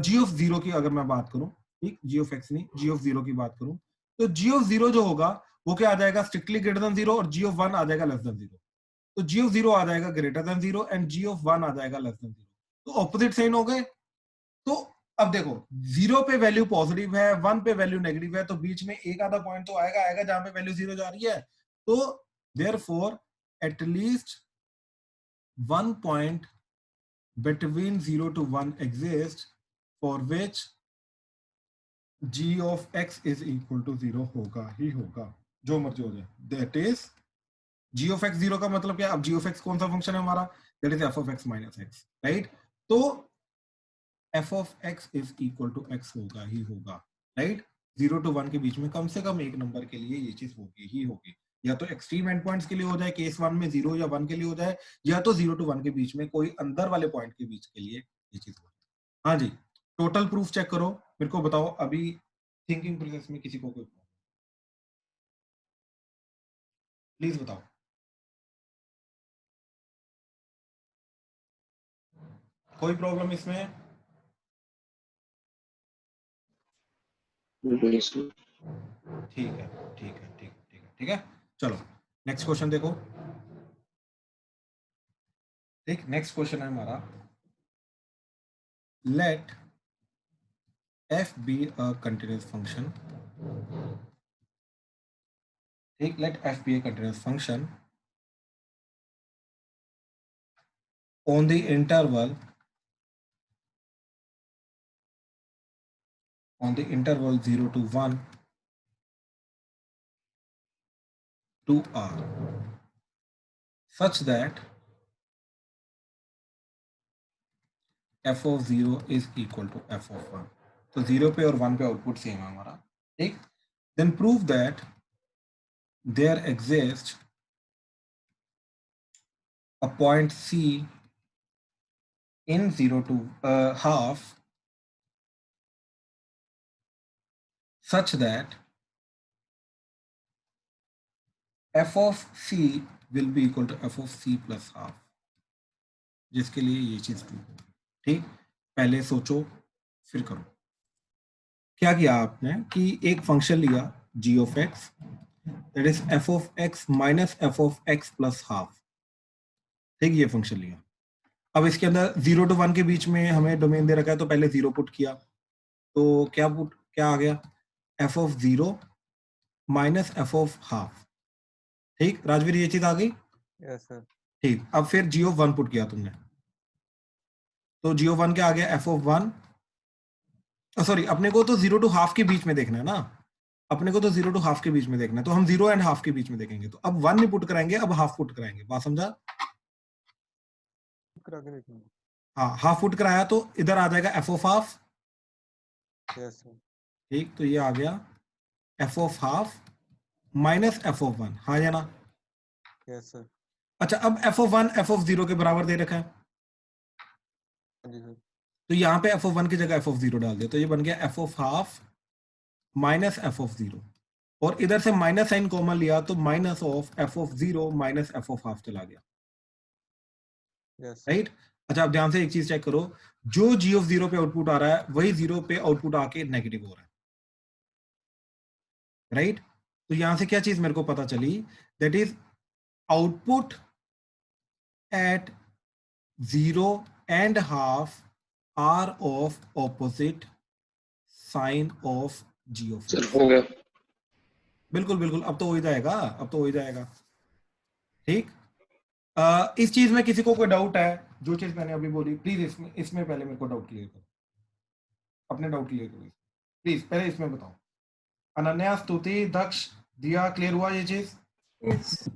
g of 0 की अगर मैं बात करूं, ठीक, g of x नहीं, g of 0 की बात करूं, तो g of 0 जो होगा वो क्या आ जाएगा, स्ट्रिक्टली ग्रेटर देन 0, और g of 1 आ जाएगा लेस देन 0. तो g of 0 आ जाएगा greater than 0 and g of 1 आ जाएगा लेस देन 0. तो ऑपोजिट साइन हो गए. तो अब देखो 0 पे वैल्यू पॉजिटिव है, 1 पे वैल्यू नेगेटिव है, तो बीच में एक आधा पॉइंट तो आएगा जहां पे वैल्यू 0 जा रही है. तो therefore at least one point between 0 to 1 exists for which g of x is equal to 0 होगा ही होगा, जो मर्जी हो जाए। That is g of x 0 का मतलब क्या? अब g of x कौन सा फंक्शन है हमारा? That is f of x minus x, right? तो f of x is equal to x होगा ही होगा, राइट? 0 to 1 के बीच में कम से कम एक नंबर के लिए ये चीज होगी ही होगी, या तो एक्सट्रीम एंड पॉइंट्स के लिए हो जाए, केस 1 में 0 या 1 के लिए हो जाए, या तो 0 to 1 के बीच में कोई अंदर वाले पॉइंट के बीच के लिए ये चीज हो जाए। हाँ जी, टोटल प्रूफ चेक करो, मेरे को बताओ अभी थिंकिंग प्रोसेस में किसी को कोई प्लीज बताओ। कोई प्रॉब्लम इसमें? ठीक है, ठीक है, ठीक है, ठीक है, ठीक है। चलो नेक्स्ट क्वेश्चन देखो। ठीक, नेक्स्ट क्वेश्चन है हमारा, late f be a continuous function। ठीक, let f be a continuous function on the interval 0 to 1 to r such that f of 0 is equal to f of 1। तो 0 पे और 1 पे output same है हमारा। ठीक, then prove that there exists a point C in 0 to half such that f of C will be equal to f of C plus half, जिसके लिए ये चीज ट्रू हो। ठीक, पहले सोचो फिर करो। क्या किया आपने कि एक फंक्शन लिया g of x, that is f of x minus f of x plus half. ठीक, ये फंक्शन लिया। अब इसके अंदर 0 to 1 के बीच में हमें डोमेन दे रखा है, तो पहले 0 पुट किया, तो क्या आ गया? f of 0 minus f of half. ठीक राजवीर, ये चीज आ गई? Yes sir. ठीक, अब फिर g of 1 पुट किया तुमने, तो g of 1 क्या आ गया? f of 1, सॉरी अपने को तो 0 to हाफ के बीच में देखना है ना, अपने को तो 0 to हाफ के बीच में देखना है, तो हम 0 एंड हाफ के बीच में देखेंगे। तो अब 1 नहीं पुट कराएंगे, अब हाफ पुट कराएंगे। बात समझा? करा के देखेंगे। हाँ, हाफ पुट कराया तो इधर आ जाएगा f of half. Yes sir. ठीक, तो ये आ गया f of half minus f of 1। हाँ या ना? Yes sir. अच्छा, अब f of 1 f of 0 के बराबर दे रखा है, हाँ जी सर। तो यहाँ पे f of 1 की जगह f of 0 डाल दिया, तो ये बन गया f of half minus f of 0, और इधर से माइनस साइन कॉमन लिया तो minus of f of 0 minus f of half चला गया, यस राइट? अच्छा, अब ध्यान से एक चीज चेक करो, जो g of 0 पे आउटपुट आ रहा है वही 0 पे आउटपुट आके नेगेटिव हो रहा है, राइट? तो यहां से क्या चीज मेरे को पता चली? That is output at 0 and half are of opposite sign of g of x। Sir हो गया। बिल्कुल बिल्कुल, अब तो हो ही जाएगा, अब तो हो ही जाएगा। ठीक, इस चीज में किसी को कोई डाउट है? जो चीज मैंने अभी बोली, प्लीज इसमें पहले मेरे को डाउट क्लियर करो, अपने डाउट क्लियर करो प्लीज, पहले इसमें बताओ। अनन्या, स्तुति, दक्ष, दिया, क्लियर हुआ ये चीज? यस।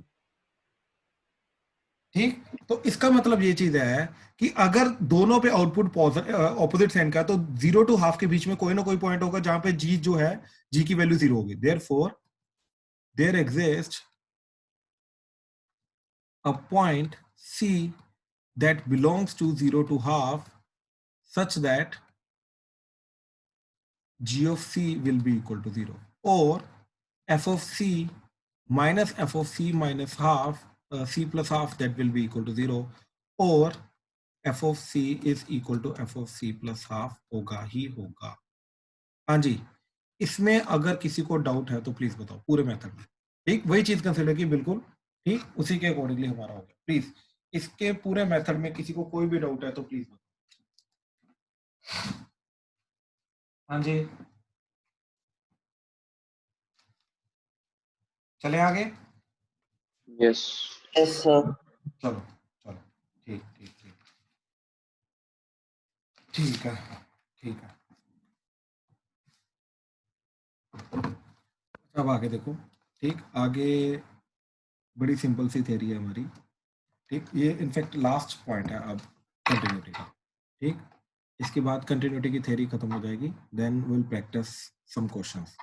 ठीक, तो इसका मतलब ये चीज है कि अगर दोनों पे आउटपुट ऑपोजिट साइन का, तो 0 to हाफ के बीच में कोई ना कोई पॉइंट होगा जहां पे g जो है, g की वैल्यू 0 होगी। Therefore there exist a point c that belongs to 0 to half such that g of c will be equal to 0, or f of c minus f of c minus half, c plus half, that will be equal to 0, or f of c is equal to f of c plus half होगा ही होगा। हाँ जी, इसमें अगर किसी को doubt है तो प्लीज बताओ पूरे मेथड में। ठीक, वही चीज कंसिडर की, बिल्कुल ठीक, उसी के अकॉर्डिंगली हमारा हो गया। प्लीज इसके पूरे मेथड में किसी को कोई भी डाउट है तो प्लीज बताओ। हाँ जी, चले आगे। Yes yes sir. चलो चलो, ठीक ठीक ठीक ठीक है ठीक है। अब आगे देखो, ठीक, आगे बड़ी सिंपल सी थ्योरी है हमारी, ठीक, ये इनफैक्ट लास्ट पॉइंट है अब कंटिन्यूटी का, ठीक, इसके बाद कंटिन्यूटी की थ्योरी खत्म हो जाएगी, then will practice some questions.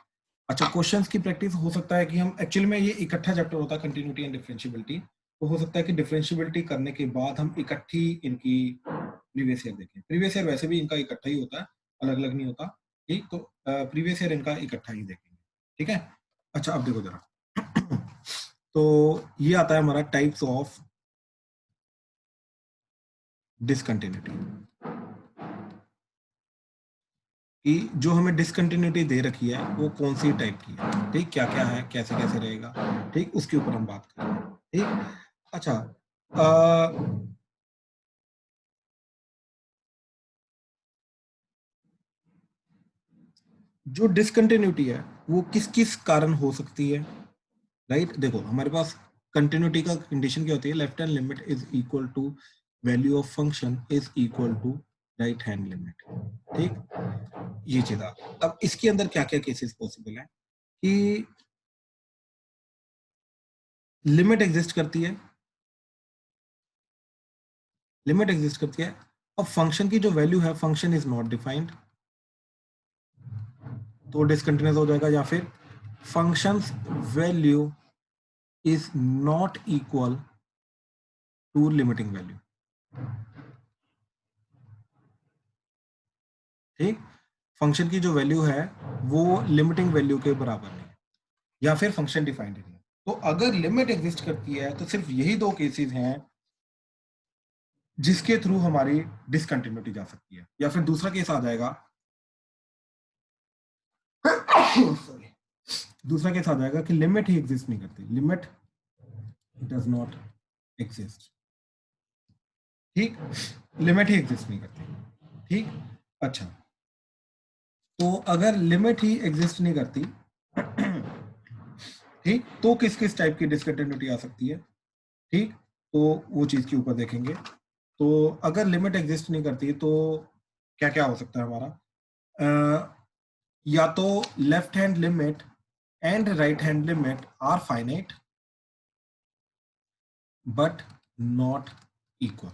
अच्छा, क्वेश्चंस की प्रैक्टिस हो सकता है कि हम एक्चुअली में, ये इकट्ठा चैप्टर होता है कंटिन्यूटी एंड डिफरेंशियबिलिटी, तो हो सकता है कि डिफरेंशियबिलिटी करने के बाद हम इकट्ठी इनकी प्रीवियस ईयर देखें। प्रीवियस ईयर वैसे भी इनका इकट्ठा ही होता है, अलग अलग नहीं होता, ठीक, तो प्रीवियस ईयर इनका इकट्ठा ही देखेंगे, ठीक है। अच्छा, अब देखो जरा तो ये आता है हमारा टाइप्स ऑफ डिसकंटिन्यूटी, कि जो हमें डिसकंटिन्यूटी दे रखी है वो कौन सी टाइप की है, ठीक, क्या क्या है, कैसे कैसे रहेगा, ठीक, उसके ऊपर हम बात करेंगे, ठीक। अच्छा, जो डिसकंटिन्यूटी है वो किस किस कारण हो सकती है, राइट। देखो हमारे पास कंटिन्यूटी का कंडीशन क्या होती है, left hand limit is equal to value of function is equal to right hand limit, ठीक, ये चीज। अब इसके अंदर क्या क्या केसेस पॉसिबल है कि लिमिट एग्जिस्ट करती है, लिमिट एग्जिस्ट करती है, अब फंक्शन की जो वैल्यू है, फंक्शन इज नॉट डिफाइंड, तो डिसकंटिन्यूस हो जाएगा, या फिर functions value is not equal to limiting value, ठीक, फंक्शन की जो वैल्यू है वो लिमिटिंग वैल्यू के बराबर नहीं है, या फिर फंक्शन डिफाइंड नहीं है। तो अगर लिमिट एग्जिस्ट करती है तो सिर्फ यही दो केसेस हैं जिसके थ्रू हमारी डिसकंटिन्यूटी जा सकती है, या फिर दूसरा केस आ जाएगा सॉरी, दूसरा केस आ जाएगा कि लिमिट ही एग्जिस्ट नहीं करती, लिमिट डज नॉट एग्जिस्ट, ठीक, लिमिट ही एग्जिस्ट नहीं करती, ठीक। अच्छा, तो अगर लिमिट ही एग्जिस्ट नहीं करती ठीक, तो किस किस टाइप की डिसकंटिन्यूटी आ सकती है, ठीक, तो वो चीज के ऊपर देखेंगे। तो अगर लिमिट एग्जिस्ट नहीं करती तो क्या क्या हो सकता है हमारा, या तो left hand limit and right hand limit are finite but not equal,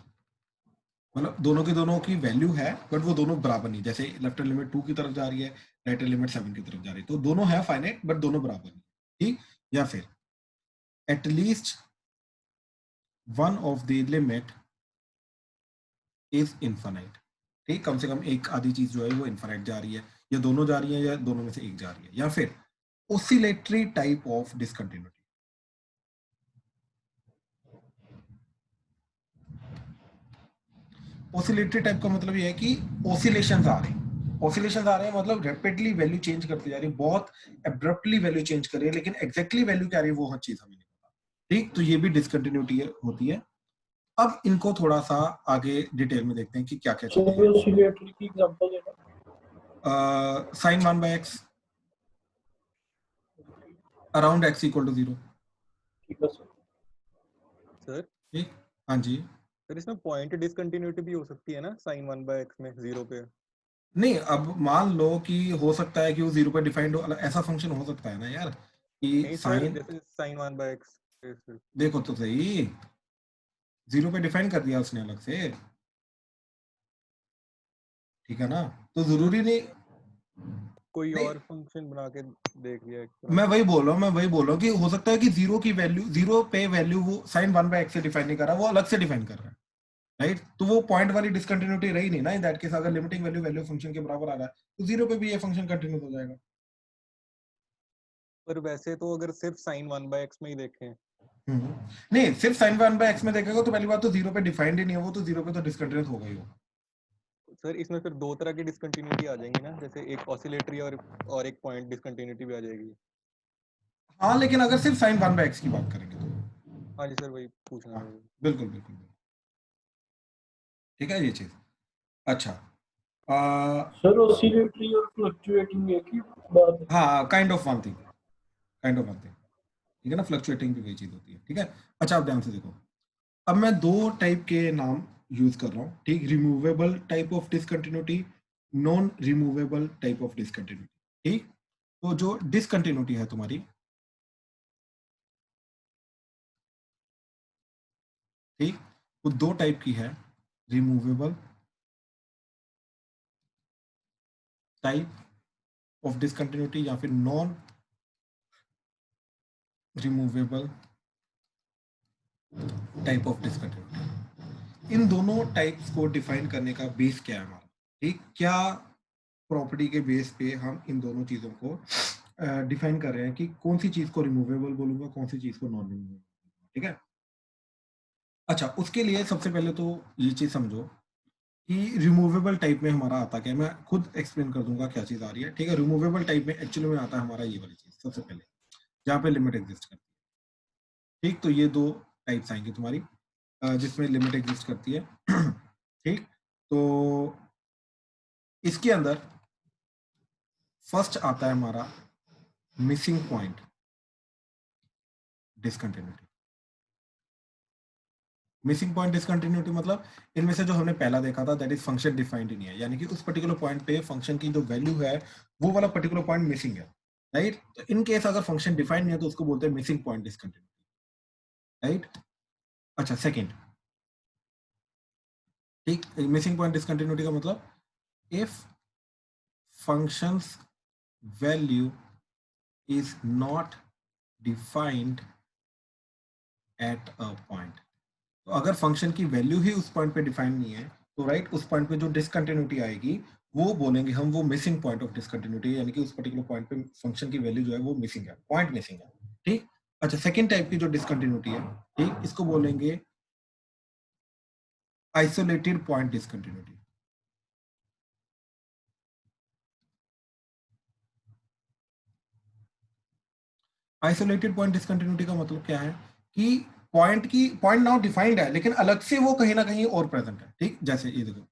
मतलब दोनों के दोनों की वैल्यू है बट वो दोनों बराबर नहीं, जैसे लेफ्ट हैंड लिमिट 2 की तरफ जा रही है, राइट हैंड लिमिट 7 की तरफ जा रही है, तो दोनों है फाइनाइट बट दोनों बराबर नहीं, ठीक, या फिर at least one of the limit is infinite, ठीक, कम से कम एक आधी चीज जो है वो इनफाइनाइट जा रही है, या दोनों जा रही है, या दोनों में से एक जा रही है, या फिर oscillatory type of discontinuity. Oscillatory type का मतलब ये है कि ओसिलेशंस आ रहे हैं, ओसिलेशंस आ रहे हैं मतलब रैपिडली वैल्यू चेंज करती जा रही है, बहुत एब्रप्टली वैल्यू चेंज कर रही है, लेकिन एग्जैक्टली वैल्यू क्या आ रही है वो हर चीज हमें नहीं पता, ठीक, तो ये भी डिसकंटिन्यूटी होती है। अब इनको थोड़ा सा आगे डिटेल में देखते हैं कि क्या क्या चीजें हैं। ओसिलेटरी की एग्जांपल देना, sin 1 by x around x equal to 0, ठीक है सर ठीक, हाँ जी, सर इसमें पॉइंट डिसकंटिन्यूटी भी हो सकती है ना sin 1 by x में 0 पे। नहीं, अब मान लो कि हो सकता है कि वो 0 पे डिफाइंड हो, ऐसा फंक्शन हो सकता है ना यार कि नहीं सर, साइन, जैसे sin 1 by x फिर देखो तो सही, 0 पे डिफाइन कर दिया उसने अलग से, ठीक है ना, तो जरूरी नहीं, कोई नहीं, और फंक्शन बना के देख लिया एक मैं वही बोल रहा हूँ, मैं वही बोल रहा हूँ कि हो सकता है कि 0 की वैल्यू, 0 पे वैल्यू वो sin 1 by x से डिफाइन नहीं कर रहा, वो अलग से डिफाइन कर रहा है, राइट, तो वो पॉइंट वाली डिसकंटिन्यूटी रही नहीं ना, इन दैट केस अगर लिमिटिंग वैल्यू वैल्यू फंक्शन के बराबर आ रहा है तो 0 पे भी ये फंक्शन कंटिन्यू हो जाएगा। पर वैसे तो अगर सिर्फ sin 1 by x में ही देखें, नहीं, सिर्फ sin 1 by x में देखेगा तो पहली बात तो 0 पे डिफाइंड ही नहीं है वो, तो 0 पे तो डिसकंटिन्यूस होगा ही होगा। सर इसमें फिर दो तरह की डिसकंटिन्यूटी आ जाएंगी ना, जैसे एक ऑसिलेटरी और एक पॉइंट डिसकंटिन्यूटी भी आ जाएगी। हाँ, लेकिन अगर सिर्फ sin 1 by x की बात करेंगे तो हाँ जी सर, वही पूछना हाँ, है मुझे। बिल्कुल बिल्कुल, ठीक है ये चीज। अच्छा, सर ओसिलेटरी और फ्लक्चुएटिंग एक ही बात है। हाँ, kind of one thing, kind of one thing, ठीक है ना, फ्लक्चुएटिंग भी वही चीज होती है, ठीक है। अच्छा, आप ध्यान से देखो, अब मैं दो टाइप के नाम यूज कर रहा हूं, ठीक, removable type of discontinuity, non removable type of discontinuity. ठीक, तो जो डिसकंटिन्यूटी है तुम्हारी, ठीक, वो दो टाइप की है, रिमूवेबल टाइप ऑफ डिसकंटिन्यूटी या फिर non removable type of discontinuity. इन दोनों टाइप्स को डिफाइन करने का बेस क्या है हमारा, ठीक, क्या प्रॉपर्टी के बेस पे हम इन दोनों चीजों को डिफाइन कर रहे हैं कि कौन सी चीज को रिमूवेबल बोलूंगा, कौन सी चीज को नॉन रिमूवेबल, ठीक है। अच्छा, उसके लिए सबसे पहले तो ये चीज समझो कि रिमूवेबल टाइप में हमारा आता क्या है, मैं खुद एक्सप्लेन कर दूंगा क्या चीज आ रही है, ठीक है। रिमूवेबल टाइप में एक्चुअली में आता है हमारा ये वाली चीज सबसे पहले, जहाँ पे लिमिट एग्जिस्ट करती है, ठीक। तो ये दो टाइप्स आएंगी तुम्हारी जिसमें लिमिट एग्जिस्ट करती है, ठीक। तो इसके अंदर फर्स्ट आता है हमारा missing point discontinuity. Missing point discontinuity मतलब इनमें से जो हमने पहला देखा था दैट इज फंक्शन डिफाइंड नहीं है, यानी कि उस पर्टिकुलर पॉइंट पे फंक्शन की जो वैल्यू है वो वाला पर्टिकुलर पॉइंट मिसिंग है, राइट। तो इन केस अगर फंक्शन डिफाइंड नहीं है तो उसको बोलते हैं मिसिंग पॉइंट डिसकंटिन्यूटी, राइट। अच्छा, सेकंड, ठीक, मिसिंग पॉइंट डिसकंटिन्यूटी का मतलब if functions value is not defined at a point. तो अगर फंक्शन की वैल्यू ही उस पॉइंट पे डिफाइन नहीं है तो राइट उस पॉइंट पे जो डिसकंटिन्यूटी आएगी वो बोलेंगे हम वो मिसिंग पॉइंट ऑफ डिसकंटिन्यूटी, यानी कि उस पर्टिकुलर पॉइंट पे फंक्शन की वैल्यू जो है वो मिसिंग है, पॉइंट मिसिंग है, ठीक। अच्छा, सेकंड टाइप की जो डिसकंटिन्यूटी है, ठीक, इसको बोलेंगे isolated point discontinuity. Isolated point discontinuity का मतलब क्या है कि पॉइंट नाउ डिफाइंड है लेकिन अलग से वो कहीं ना कहीं और प्रेजेंट है, ठीक। जैसे ये देखो,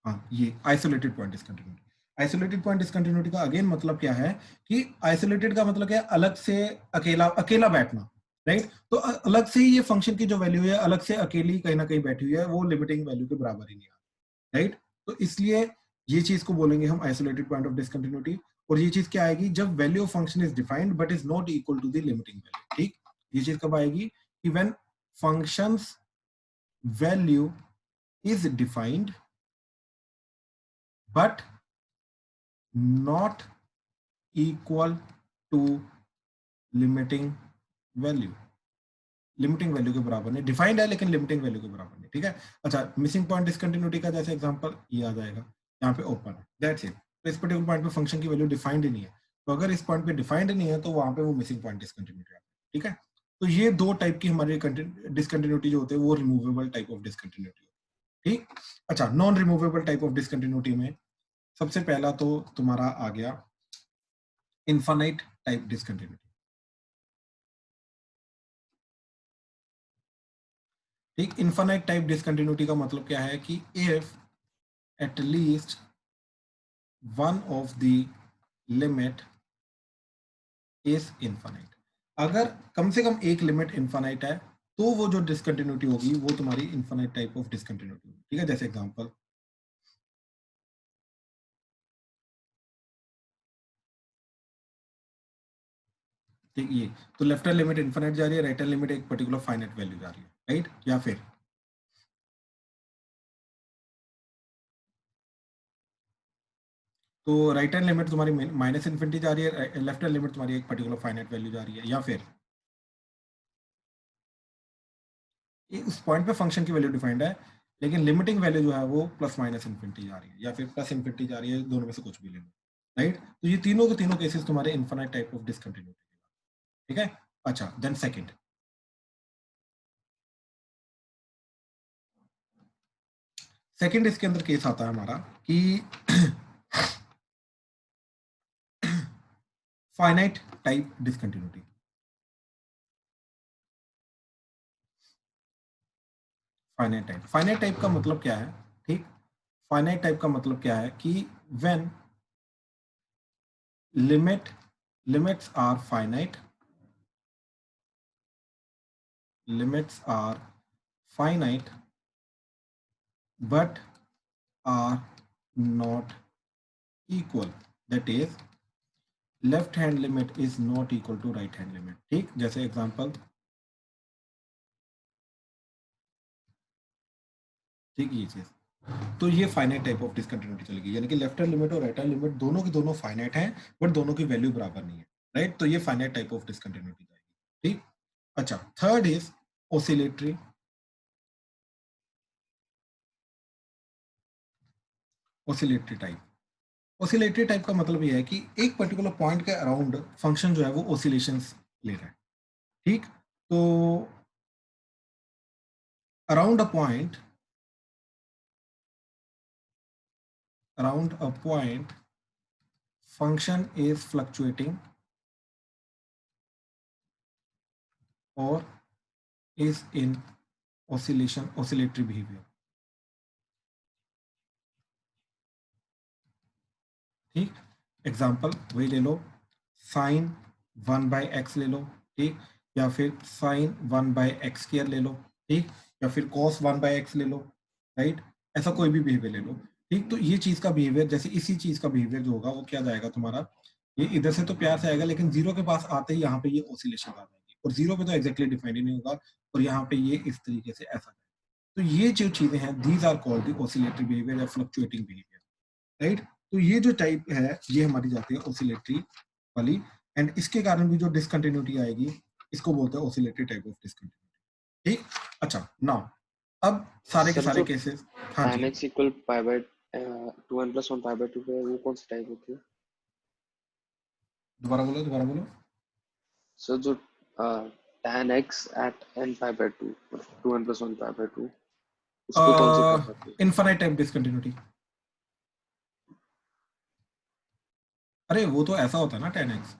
हाँ, ये isolated point discontinuity. Isolated point discontinuity का अगेन मतलब क्या है कि आइसोलेटेड का मतलब क्या है, अलग से अकेला अकेला बैठना, राइट। तो अलग से ही ये फंक्शन की जो वैल्यू है अलग से अकेली कहीं ना कहीं बैठी हुई है, वो लिमिटिंग वैल्यू के बराबर ही नहीं आ रहा, राइट। तो इसलिए ये चीज को बोलेंगे हम आइसोलेटेड पॉइंट ऑफ डिसकंटिन्यूटी। और ये चीज क्या आएगी जब value of function is defined but is not equal to the limiting value, ठीक। ये चीज कब आएगी कि when functions value is defined but not equal to limiting value, limiting value के बराबर नहीं, डिफाइंड है लेकिन लिमिटिंग वैल्यू के बराबर नहीं, ठीक है। अच्छा, मिसिंग पॉइंट डिसकंटिन्यूटी का जैसे एग्जांपल ये आ जाएगा, यहाँ पे ओपन है, दैट्स इट। तो इस पर्टिकुलर पॉइंट पे फंक्शन की वैल्यू डिफाइंड ही नहीं है, तो अगर इस पॉइंट पे डिफाइंड नहीं है तो वहां पे वो मिसिंग पॉइंट डिसकंटिन्यूटी है, ठीक है। तो ये दो टाइप की हमारी डिसकंटिन्यूटी जो होते हैं वो रिमूवेबल टाइप ऑफ डिसकंटिन्यूटी, ठीक। अच्छा, non removable type of discontinuity में सबसे पहला तो तुम्हारा आ गया इनफाइनाइट टाइप डिसकंटिन्यूटी, ठीक। इनफाइनाइट टाइप डिसकंटिन्यूटी का मतलब क्या है कि if at least one of the limit is infinite, अगर कम से कम एक लिमिट इनफाइनाइट है तो वो जो डिसकंटिन्यूटी होगी वो तुम्हारी इनफाइनाइट टाइप ऑफ डिसकंटिन्यूटी होगी, ठीक है। जैसे एग्जांपल, ठीक, ये तो लेफ्ट हैंड लिमिट इनफाइनाइट जा रही है, राइट हैंड लिमिट एक पर्टिकुलर फाइनाइट वैल्यू जा रही है, राइट। या फिर तो राइट हैंड लिमिट तुम्हारी माइनस इन्फिनिटी जा रही है, लेफ्ट हैंड लिमिट तुम्हारी एक पर्टिकुलर फाइनाइट वैल्यू जा रही है। या फिर उस पॉइंट पे फंक्शन की वैल्यू डिफाइंड है लेकिन लिमिटिंग वैल्यू जो है वो प्लस माइनस इन्फिनिटी जा रही है या फिर प्लस इन्फिनिटी जा रही है, दोनों में से कुछ भी ले लो, राइट। तो ये तीनों के तीनों केसेस तुम्हारे इनफाइनाइट टाइप ऑफ डिसकंटिन्यूटी, ठीक है। अच्छा, देन सेकंड इसके अंदर केस आता है हमारा कि finite type discontinuity. Finite type का मतलब क्या है, ठीक। फाइनाइट टाइप का मतलब क्या है कि when limits are finite limits are finite but are not equal, that is left hand limit is not equal to right hand limit. ठीक, जैसे एग्जांपल, ठीक ये चीज, तो ये फाइनाइट टाइप ऑफ डिसकंटिन्यूटी चलेगी, यानी कि लेफ्ट हैंड लिमिट और राइट हैंड लिमिट दोनों की दोनों फाइनाइट हैं बट दोनों की वैल्यू बराबर नहीं है, राइट। तो ये फाइनाइट टाइप ऑफ डिसकंटिन्यूटी जाएगी। ठीक, अच्छा, third is oscillatory. Oscillatory type, oscillatory type का मतलब ये है कि एक पर्टिकुलर पॉइंट के अराउंड फंक्शन जो है वो ऑसिलेशंस ले रहा है। ठीक, तो around a point, around a point function is fluctuating or is in oscillation, oscillatory behavior। ठीक, एग्जाम्पल वही ले लो, साइन 1/x ले लो, ठीक, या फिर साइन 1/x² ले लो, ठीक, या फिर cos 1/x ले लो, राइट, ऐसा कोई भी बिहेवियर ले लो। ठीक, तो ये चीज का बिहेवियर, जैसे इसी चीज का बिहेवियर जो होगा वो क्या जाएगा तुम्हारा, ये इधर से तो प्यार से आएगा लेकिन जीरो के पास आते ही यहाँ पे ये ऑसिलेशन आ जाएगी, और जीरो पे तो एग्जैक्टली डिफाइन ही नहीं होगा, और यहाँ पे ये इस तरीके से ऐसा। तो ये जो चीजें हैं, these are called the oscillatory behaviour या फ्लक्चुएटिंग बिहेवियर, राइट। तो ये जो टाइप है ये हमारी जाती है ऑसिलेटरी वाली, एंड इसके कारण भी जो डिसकंटिन्यूटी आएगी इसको बोलते हैं ऑसिलेटरी टाइप ऑफ डिसकंटिन्यूटी। ठीक, अच्छा, नाउ अब सारे के सारे केसेस, हाँ जी, tan x equal pi by 2n plus 1 pi by 2 है, वो कौन सी टाइप होती है? दोबारा बोलो, दोबारा बोलो। सर जो tan x at n pi by 2 2n plus 1 pi by 2 उसको कौन सी टाइप होती है? Infinite type discontinuity. अरे वो तो ऐसा होता है ना tan x।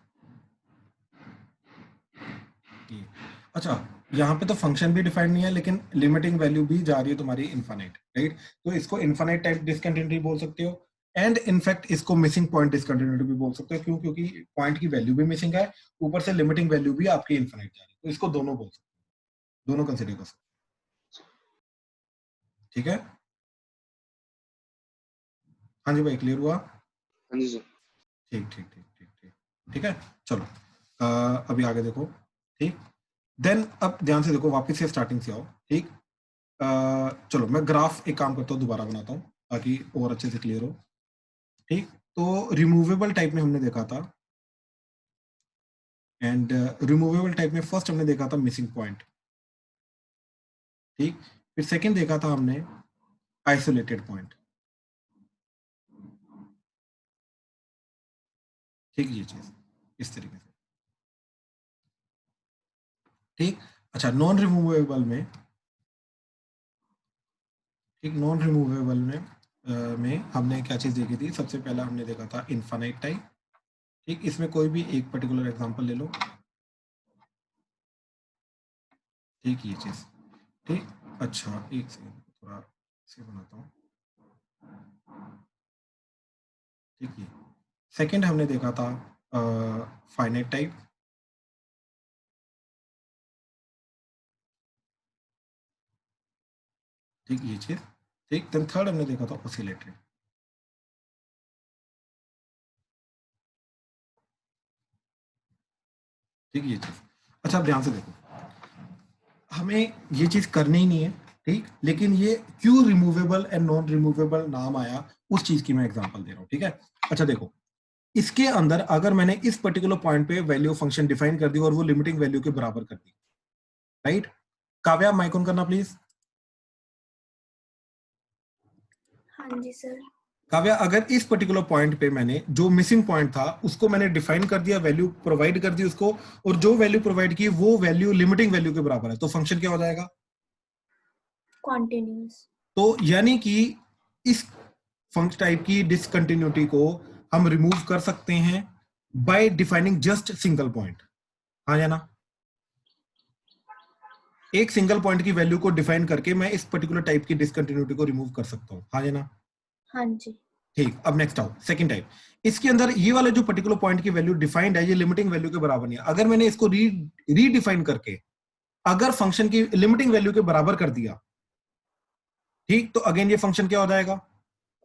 अच्छा, यहाँ पे तो फंक्शन भी डिफाइंड नहीं है लेकिन लिमिटिंग वैल्यू भी जा रही है तुम्हारी इनफाइनाइट, राइट। तो इसको इनफाइनाइट टाइप डिसकंटिन्यूटी बोल सकते हो, एंड इनफैक्ट इसको मिसिंग पॉइंट डिसकंटिन्यूटी भी बोल सकते हो। क्यों? क्योंकि पॉइंट की वैल्यू भी मिसिंग है, ऊपर से लिमिटिंग वैल्यू भी आपकी इनफाइनाइट जा रही है, तो इसको दोनों बोल सकते हो, दोनों कंसिडर कर सकते हो। ठीक है, हाँ जी भाई, क्लियर हुआ? हाँ जी सर। ठीक ठीक ठीक ठीक ठीक ठीक है, चलो अभी आगे देखो। ठीक, देन अब ध्यान से देखो, वापस से स्टार्टिंग से आओ। ठीक, चलो मैं ग्राफ एक काम करता हूँ, दोबारा बनाता हूँ ताकि और अच्छे से क्लियर हो। ठीक, तो रिमूवेबल टाइप में हमने देखा था, एंड रिमूवेबल टाइप में फर्स्ट हमने देखा था मिसिंग पॉइंट। ठीक, फिर सेकंड देखा था हमने आइसोलेटेड पॉइंट। ठीक, ये चीज इस तरीके से। ठीक, अच्छा, नॉन रिमूवेबल में, ठीक, नॉन रिमूवेबल में हमने क्या चीज देखी थी? सबसे पहला हमने देखा था इनफाइनाइट टाइप। ठीक, इसमें कोई भी एक पर्टिकुलर एग्जांपल ले लो। ठीक, ये चीज। ठीक, अच्छा, एक सेकंड, थोड़ा से बनाता हूँ। ठीक, ये सेकंड हमने देखा था फाइनाइट टाइप। ठीक, ये चीज। ठीक, देन थर्ड हमने देखा था ऑसिलेटरी। ठीक, ये चीज। अच्छा, अब ध्यान से देखो, हमें ये चीज करनी ही नहीं है, ठीक, लेकिन ये क्यों रिमूवेबल एंड नॉन रिमूवेबल नाम आया उस चीज की मैं एग्जांपल दे रहा हूँ। ठीक है, अच्छा देखो, इसके अंदर अगर मैंने इस पर्टिकुलर पॉइंट पे वैल्यू फंक्शन डिफाइन कर दी और वो लिमिटिंग वैल्यू के बराबर कर दी, राइट। काव्या, माइक ऑन करना प्लीज। हाँ जी सर। काव्या, अगर इस पर्टिकुलर पॉइंट पे मैंने जो मिसिंग पॉइंट था उसको मैंने डिफाइन कर दिया, वैल्यू प्रोवाइड कर दी उसको, और जो वैल्यू प्रोवाइड की वो वैल्यू लिमिटिंग वैल्यू के बराबर है, तो फंक्शन क्या हो जाएगा? कॉन्टिन्यूअस। तो यानी कि इस फंक्शन टाइप की डिसकंटिन्यूटी को हम रिमूव कर सकते हैं bye defining just single point. हाँ या ना? एक सिंगल पॉइंट की वैल्यू को डिफाइन करके मैं इस पर्टिकुलर टाइप की डिसकंटिन्यूटी को रिमूव कर सकता हूँ। हाँ या ना? हाँ जी। ठीक, अब नेक्स्ट आओ, सेकंड टाइप। इसके अंदर ये वाला जो पर्टिकुलर पॉइंट की वैल्यू डिफाइंड है, ये लिमिटिंग वैल्यू के बराबर नहीं है। अगर मैंने इसको रीडिफाइन करके अगर फंक्शन की लिमिटिंग वैल्यू के बराबर कर दिया, ठीक, तो अगेन ये फंक्शन क्या हो जाएगा?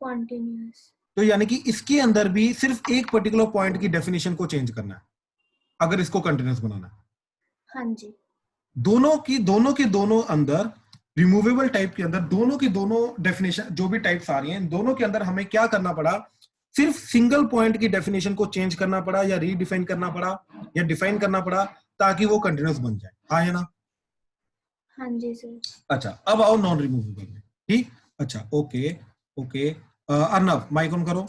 कॉन्टिन्यूअस। तो यानी कि इसके अंदर भी सिर्फ एक पर्टिकुलर पॉइंट की डेफिनेशन को चेंज करना है अगर इसको कंटिन्यूअस बनाना है। हाँ जी। दोनों के दोनों अंदर, रिमूवेबल टाइप के अंदर दोनों की दोनों डेफिनेशन जो भी टाइप्स आ रही हैं, दोनों के अंदर हमें क्या करना पड़ा? सिर्फ सिंगल पॉइंट की डेफिनेशन को चेंज करना पड़ा या रीडिफाइन करना पड़ा या डिफाइन करना पड़ा ताकि वो कंटिन्यूअस बन जाए। हाँ या ना? हाँ जी सर। अच्छा, अब आओ नॉन रिमूवेबल में। ठीक, अच्छा, okay okay. Arnav mike on करो।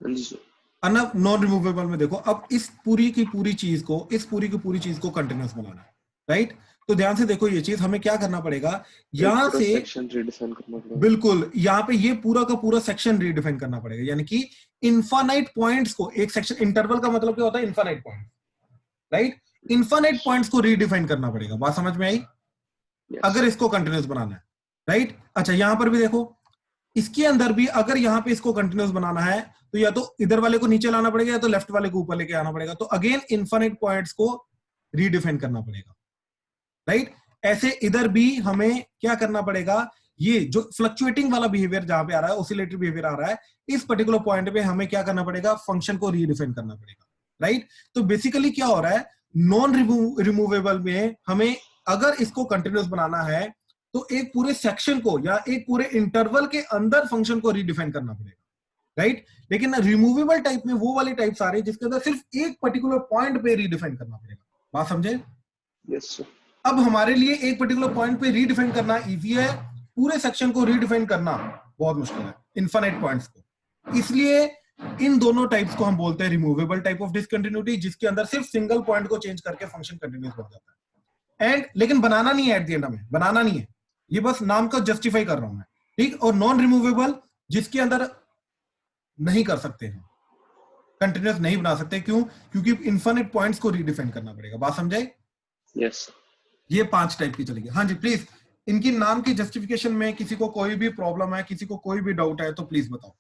हाँ जी सर। अर्नव, नॉन रिमूवेबल में देखो, अब इस पूरी की पूरी चीज को कंटिन्यूअस बनाना है, राइट? तो ध्यान से देखो, ये चीज हमें क्या करना पड़ेगा, यहां पूरा से सेक्शन रिडिफाइन करना पड़ेगा। बिल्कुल, यहाँ पे ये पूरा का पूरा सेक्शन रीडिफाइन करना पड़ेगा, यानी कि इनफाइनाइट पॉइंट्स को, एक सेक्शन, इंटरवल का मतलब क्या होता है? Infinite point, right? Infinite points को रीडिफाइन करना पड़ेगा। बात समझ में आई? अगर इसको कंटिन्यूअस बनाना है, राइट? अच्छा, यहां पर भी देखो, इसके अंदर भी अगर यहां पे इसको कंटिन्यूअस बनाना है तो या तो इधर वाले को नीचे लाना पड़ेगा या तो लेफ्ट वाले को ऊपर लेके आना पड़ेगा। तो अगेन इनफाइनाइट पॉइंट्स को रीडिफाइन करना पड़ेगा, राइट? ऐसे इधर भी हमें क्या करना पड़ेगा, ये जो फ्लक्चुएटिंग वाला बिहेवियर जहां पे आ रहा है, ऑसिलेटरी बिहेवियर आ रहा है, इस पर्टिकुलर पॉइंट पे हमें क्या करना पड़ेगा? फंक्शन को रीडिफाइन करना पड़ेगा, राइट? तो बेसिकली क्या हो रहा है, नॉन रिमूवेबल में हमें अगर इसको कंटिन्यूअस बनाना है तो एक पूरे सेक्शन को या एक पूरे इंटरवल के अंदर फंक्शन को रीडिफाइन करना पड़ेगा, राइट? लेकिन रिमूवेबल टाइप में वो वाली टाइप्स आ रही है जिसके अंदर सिर्फ एक पर्टिकुलर पॉइंट पे रीडिफाइन करना पड़ेगा। बात समझे? Yes sir. अब हमारे लिए एक पर्टिकुलर पॉइंट पे रीडिफाइन करना इजी है, पूरे सेक्शन को रीडिफाइन करना बहुत मुश्किल है, इनफाइनाइट पॉइंट्स को। इसलिए इन दोनों टाइप्स को हम बोलते हैं रिमूवेबल टाइप ऑफ डिसकंटिन्यूटी, जिसके अंदर सिर्फ सिंगल पॉइंट को चेंज करके फंक्शन कंटिन्यूअस बन जाता है। एंड लेकिन बनाना नहीं है, एट द एंड में बनाना नहीं है, ये बस नाम का जस्टिफाई कर रहा हूं मैं, ठीक? और नॉन रिमूवेबल जिसके अंदर नहीं कर सकते हैं, कंटिन्यूअस नहीं बना सकते, क्यों? क्योंकि इनफाइनाइट पॉइंट्स को रीडिफाइन करना पड़ेगा। बात समझे? यस। ये 5 टाइप की चलेगी। हाँ जी, प्लीज, इनकी नाम की जस्टिफिकेशन में किसी को कोई भी प्रॉब्लम है, किसी को कोई भी डाउट है तो प्लीज बताओ।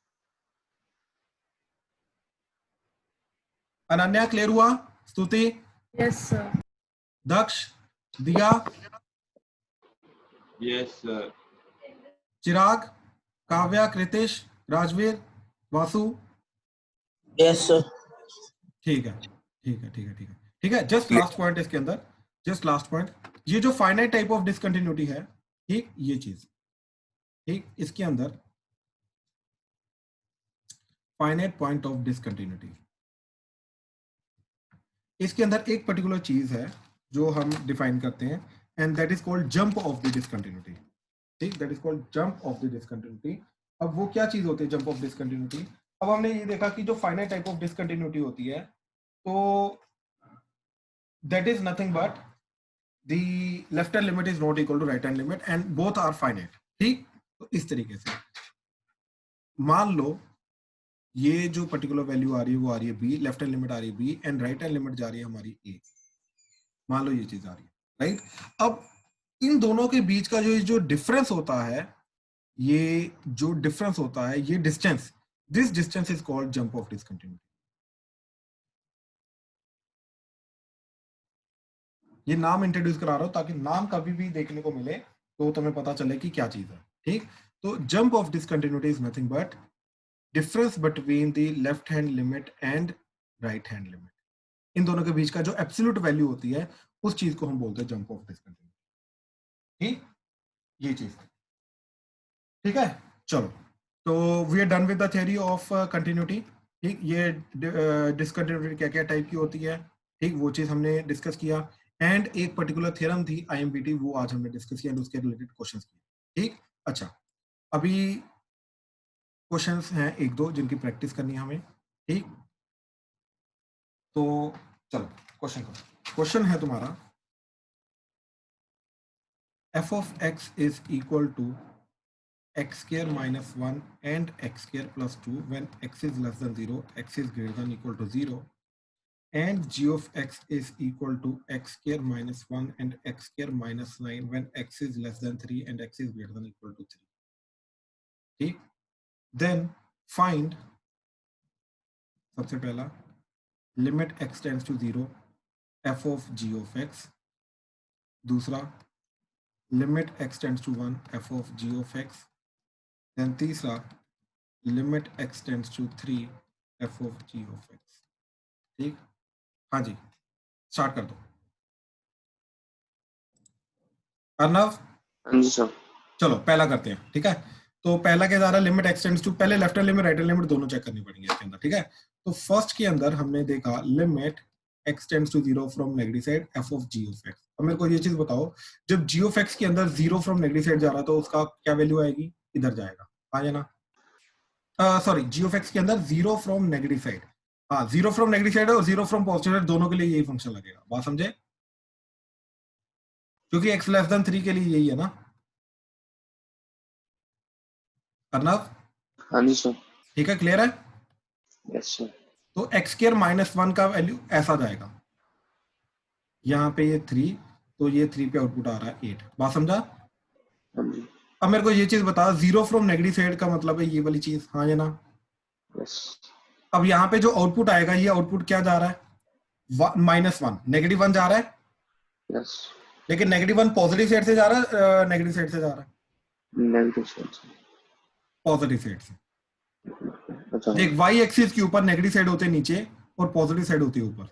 अनन्या क्लियर हुआ? Stuti? Yes sir. Daksh? Diya? Yes sir. Chirag? Kavya? Kritish? Rajveer? Vasu? Yes sir. ठीक है, ठीक है, ठीक है, ठीक है, ठीक है। जस्ट लास्ट पॉइंट इसके अंदर, जस्ट लास्ट पॉइंट, ये जो फाइनाइट टाइप ऑफ डिसकंटिन्यूटी है, ठीक, ये चीज, ठीक, इसके अंदर फाइनाइट पॉइंट ऑफ डिसकंटिन्यूटी, इसके अंदर एक पर्टिकुलर चीज है जो हम डिफाइन करते हैं, and that is called jump of the discontinuity, ठीक, that is called jump of the discontinuity. अब वो क्या चीज होती है जंप ऑफ डिसकंटिन्यूटी? अब हमने ये देखा कि जो फाइनाइट टाइप ऑफ डिसकंटिन्यूटी होती है, तो that is nothing but the left hand limit is not equal to right hand limit and both are finite, ठीक? तो इस तरीके से मान लो ये जो पर्टिकुलर वैल्यू आ रही है वो आ रही है b, लेफ्ट हैंड लिमिट आ रही है b and right hand limit जा रही है हमारी a, मान लो ये चीज आ रही है, राइट? अब इन दोनों के बीच का जो डिफरेंस होता है, ये जो डिफरेंस होता है, ये distance, this distance is called jump of discontinuity. ये नाम इंट्रोड्यूस करा रहा हूं ताकि नाम कभी भी देखने को मिले तो तुम्हें पता चले कि क्या चीज है, ठीक? तो jump of discontinuity is nothing but difference between the left hand limit and right hand limit, इन दोनों के बीच का जो एब्सोल्यूट वैल्यू होती है उस चीज को हम बोलते हैं जंप ऑफ डिसकंटिन्यूटी, ठीक? ये चीज, ठीक है? चलो, तो we are done with the theory of continuity, ठीक? ये डिसकंटिन्यूटी क्या क्या टाइप की होती है, ठीक, वो चीज हमने डिस्कस किया। एंड एक पर्टिकुलर थ्योरम थी IMPT, वो आज हमने डिस्कस किया, उसके रिलेटेड क्वेश्चंस किए, ठीक? अच्छा, अभी क्वेश्चंस हैं एक दो जिनकी प्रैक्टिस करनी है हमें, ठीक? तो चलो क्वेश्चन करो। क्वेश्चन है तुम्हारा, f of x is equal to x square minus 1 and x square plus 2 when x is less than 0, x is greater than equal to 0, and g of x is equal to x square minus 1 and x square minus 9 when x is less than 3 and x is greater than equal to 3, ठीक? Then find, सबसे पहला, limit x tends to 0 f of g of x, दूसरा limit x tends to 1 f of g of x, then तीसरा limit x tends to 3 f of g of x। ठीक, हाँ जी, start कर दो अर्नव। हाँ जी सर। चलो पहला करते हैं, ठीक है। तो पहला क्या जा रहा है, लिमिट x टेंड्स टू, पहले left hand limit right hand limit दोनों चेक करनी पड़ेंगी इसके अंदर, ठीक है। तो फर्स्ट के अंदर हमने देखा limit x tends to 0 from negative side f of g of x। अब मेरे को ये चीज बताओ, जब g ऑफ x के अंदर 0 फ्रॉम नेगेटिव साइड जा रहा है तो उसका क्या वैल्यू आएगी, इधर जाएगा, आ जाना। सॉरी, g ऑफ x के अंदर 0 फ्रॉम नेगेटिव साइड, हाँ 0 फ्रॉम नेगेटिव साइड और 0 फ्रॉम पॉजिटिव साइड दोनों के लिए यही फंक्शन लगेगा, बात समझे, क्योंकि x लेस देन 3 के लिए यही है ना अर्नव। हाँ जी सर। ठीक है, क्लियर है। Yes sir. तो x स्क्वायर माइनस 1 का वैल्यू ऐसा जाएगा, यहाँ पे ये 3, तो ये 3 पे आउटपुट आ रहा है 8, बात समझा। हाँ जी। अब मेरे को ये चीज बता, 0 फ्रॉम नेगेटिव साइड का मतलब है ये वाली चीज, हाँ या ना। यस। अब यहाँ पे जो आउटपुट आएगा, ये आउटपुट क्या जा रहा है, -1, नेगेटिव 1 जा रहा है। यस। लेकिन नेगेटिव 1 पॉजिटिव साइड से जा रहा है, नेगेटिव साइड से जा रहा है, नेगेटिव साइड से। पॉजिटिव साइड से। अच्छा। देख, y एक्सिस के ऊपर नेगेटिव साइड होते हैं नीचे और पॉजिटिव साइड होती है ऊपर।